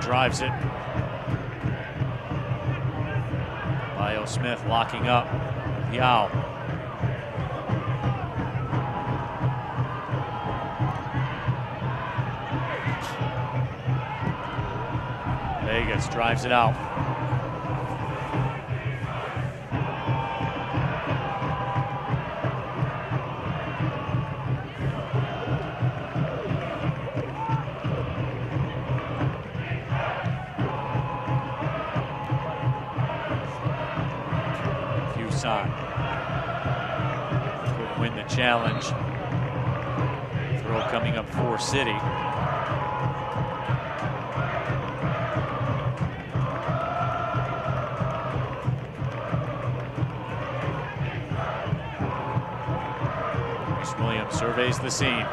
Drives it. Lyle Smith locking up. Yao. Vegas drives it out. Could win the challenge. Throw coming up for City. Reese Williams surveys the scene.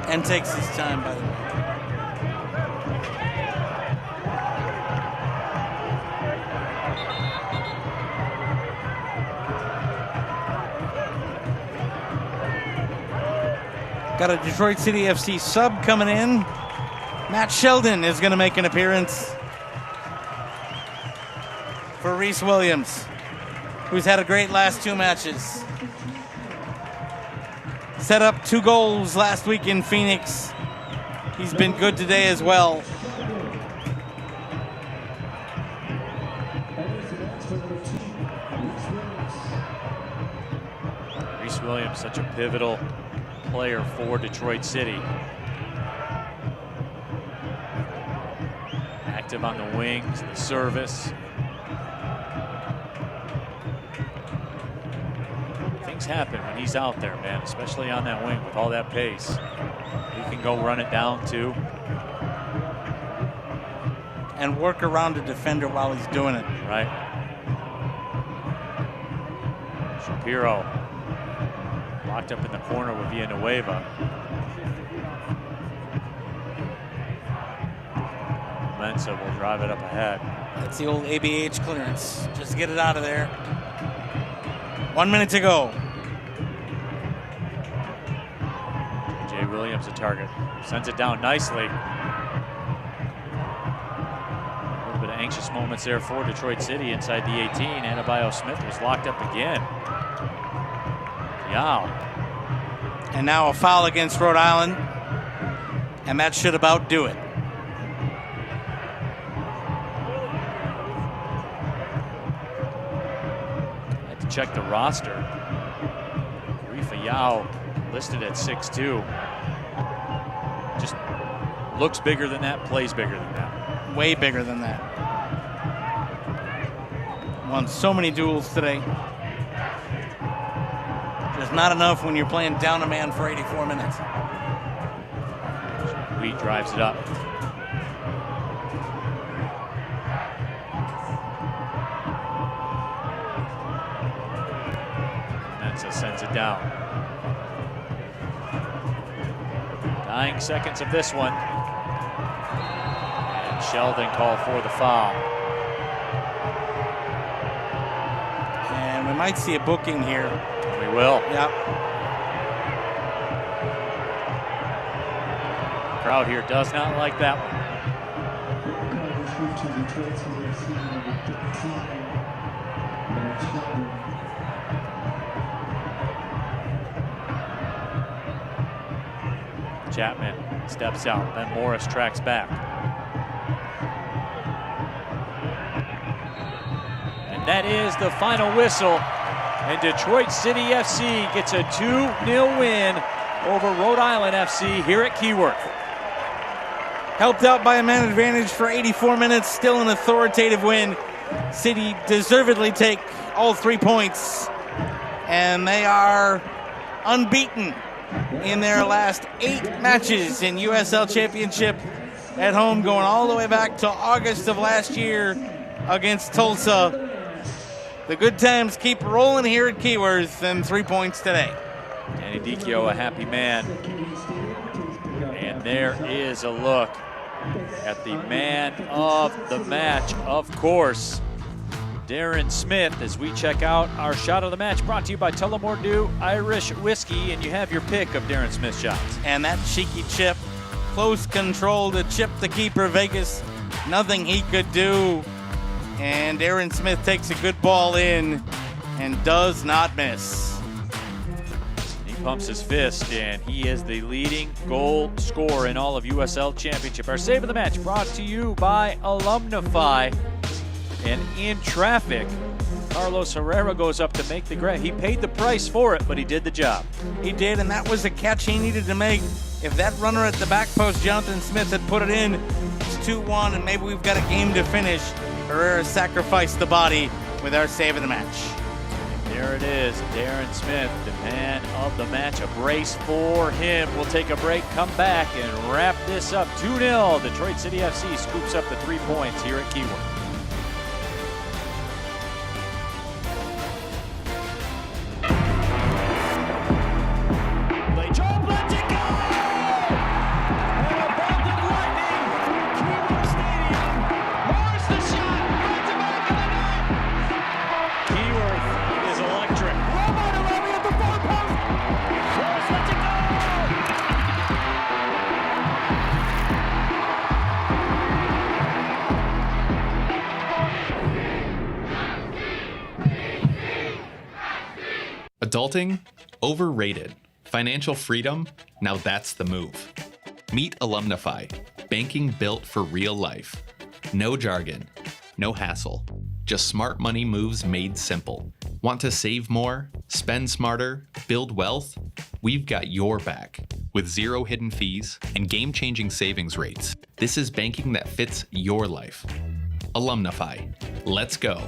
And takes his time, by the way. Got a Detroit City FC sub coming in. Matt Sheldon is going to make an appearance for Reese Williams, who's had a great last 2 matches. Set up 2 goals last week in Phoenix. He's been good today as well. Reese Williams, such a pivotal player for Detroit City. Active on the wings, the service. Things happen when he's out there, man, especially on that wing with all that pace. He can go run it down too. And work around a defender while he's doing it. Right. Shapiro. Locked up in the corner with Villanueva. Mensa will drive it up ahead. That's the old ABH clearance. Just get it out of there. 1 minute to go. Jay Williams a target. Sends it down nicely. A little bit of anxious moments there for Detroit City inside the 18. Adebayo Smith was locked up again. Yao. And now a foul against Rhode Island. And that should about do it. I had to check the roster. Rifa Yao listed at 6'2". Just looks bigger than that, plays bigger than that. Way bigger than that. Won so many duels today. Just not enough when you're playing down a man for 84 minutes. Wheat drives it up. Mensa sends it down. Dying seconds of this one. And Sheldon called for the foul. And we might see a booking here. We will. Yep. Crowd here does not like that one. Chapman steps out, then Morris tracks back. And that is the final whistle. And Detroit City FC gets a 2-0 win over Rhode Island FC here at Keyworth. Helped out by a man advantage for 84 minutes, still an authoritative win. City deservedly take all 3 points, and they are unbeaten in their last 8 matches in USL Championship at home, going all the way back to August of last year against Tulsa. The good times keep rolling here at Keyworth, and 3 points today. Danny Dicchio, a happy man. And there is a look at the man of the match, of course, Darren Smith, as we check out our shot of the match, brought to you by Tullamore Dew Irish Whiskey, and you have your pick of Darren Smith's shots. And that cheeky chip, close control to chip the keeper, Vegas, nothing he could do. And Darren Smith takes a good ball in and does not miss. He pumps his fist, and he is the leading goal scorer in all of USL Championship. Our save of the match brought to you by Alumnify. And in traffic, Carlos Herrera goes up to make the grab. He paid the price for it, but he did the job. He did, and that was the catch he needed to make. If that runner at the back post, Jonathan Smith, had put it in, it's 2-1, and maybe we've got a game to finish. Herrera sacrificed the body with our save of the match. There it is, Darren Smith, the man of the match. A brace for him. We'll take a break, come back, and wrap this up. 2-0, Detroit City FC scoops up the 3 points here at Keyworth. Adulting? Overrated. Financial freedom? Now that's the move. Meet Alumnify. Banking built for real life. No jargon. No hassle. Just smart money moves made simple. Want to save more? Spend smarter? Build wealth? We've got your back. With 0 hidden fees and game-changing savings rates. This is banking that fits your life. Alumnify. Let's go.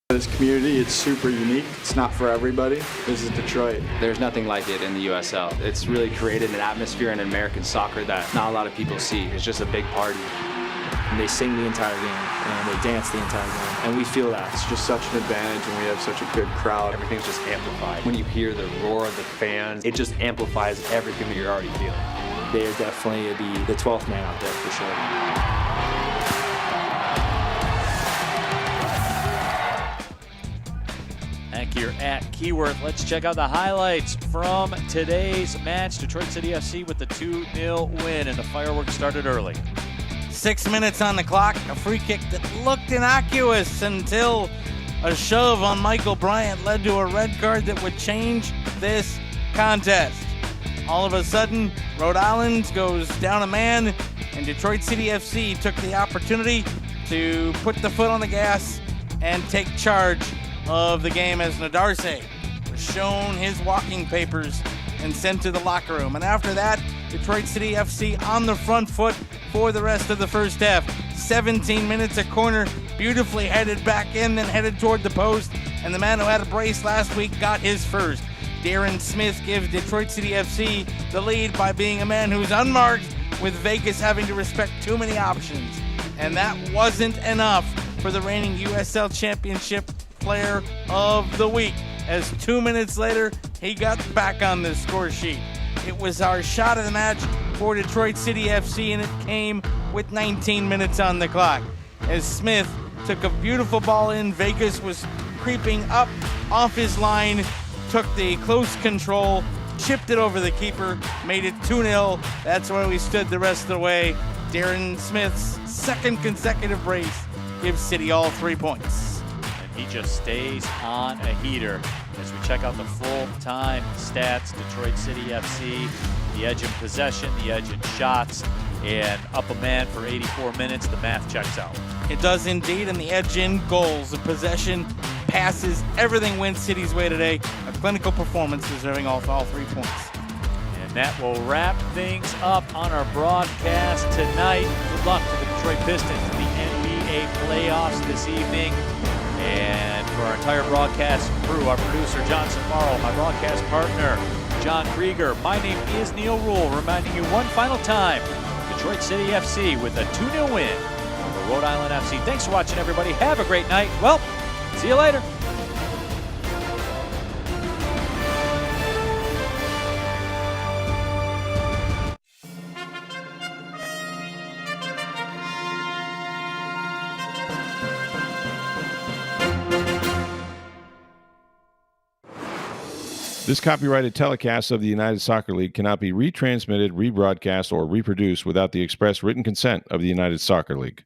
This community, it's super unique. It's not for everybody. This is Detroit. There's nothing like it in the USL. It's really created an atmosphere in American soccer that not a lot of people see. It's just a big party. And they sing the entire game, and they dance the entire game, and we feel that. It's just such an advantage when we have such a good crowd. Everything's just amplified. When you hear the roar of the fans, it just amplifies everything that you're already feeling. They're definitely the 12th man out there for sure. Back here at Keyworth, let's check out the highlights from today's match. Detroit City FC with the 2-0 win, and the fireworks started early. 6 minutes on the clock, a free kick that looked innocuous until a shove on Michael Bryant led to a red card that would change this contest. All of a sudden, Rhode Island goes down a man, and Detroit City FC took the opportunity to put the foot on the gas and take charge of the game as Nadarse was shown his walking papers and sent to the locker room. And after that, Detroit City FC on the front foot for the rest of the first half. 17 minutes, a corner beautifully headed back in, then headed toward the post. and the man who had a brace last week got his first. Darren Smith gives Detroit City FC the lead by being a man who's unmarked, with Vegas having to respect too many options. And that wasn't enough for the reigning USL Championship Player of the Week, as 2 minutes later, he got back on the score sheet. It was our shot of the match for Detroit City FC, and it came with 19 minutes on the clock. As Smith took a beautiful ball in, Vegas was creeping up off his line, took the close control, chipped it over the keeper, made it 2-0. That's where we stood the rest of the way. Darren Smith's second consecutive brace gives City all 3 points. And he just stays on a heater. As we check out the full-time stats, Detroit City FC, the edge in possession, the edge in shots, and up a man for 84 minutes. The math checks out. It does indeed, and the edge in goals, the possession, passes, everything went City's way today. A clinical performance deserving all 3 points. And that will wrap things up on our broadcast tonight. Good luck to the Detroit Pistons in the NBA playoffs this evening. And for our entire broadcast crew, our producer, John Safaro, my broadcast partner, John Krieger, my name is Neil Rule, reminding you one final time, Detroit City FC with a 2-0 win over Rhode Island FC. Thanks for watching, everybody. Have a great night. Well, see you later. This copyrighted telecast of the United Soccer League cannot be retransmitted, rebroadcast, or reproduced without the express written consent of the United Soccer League.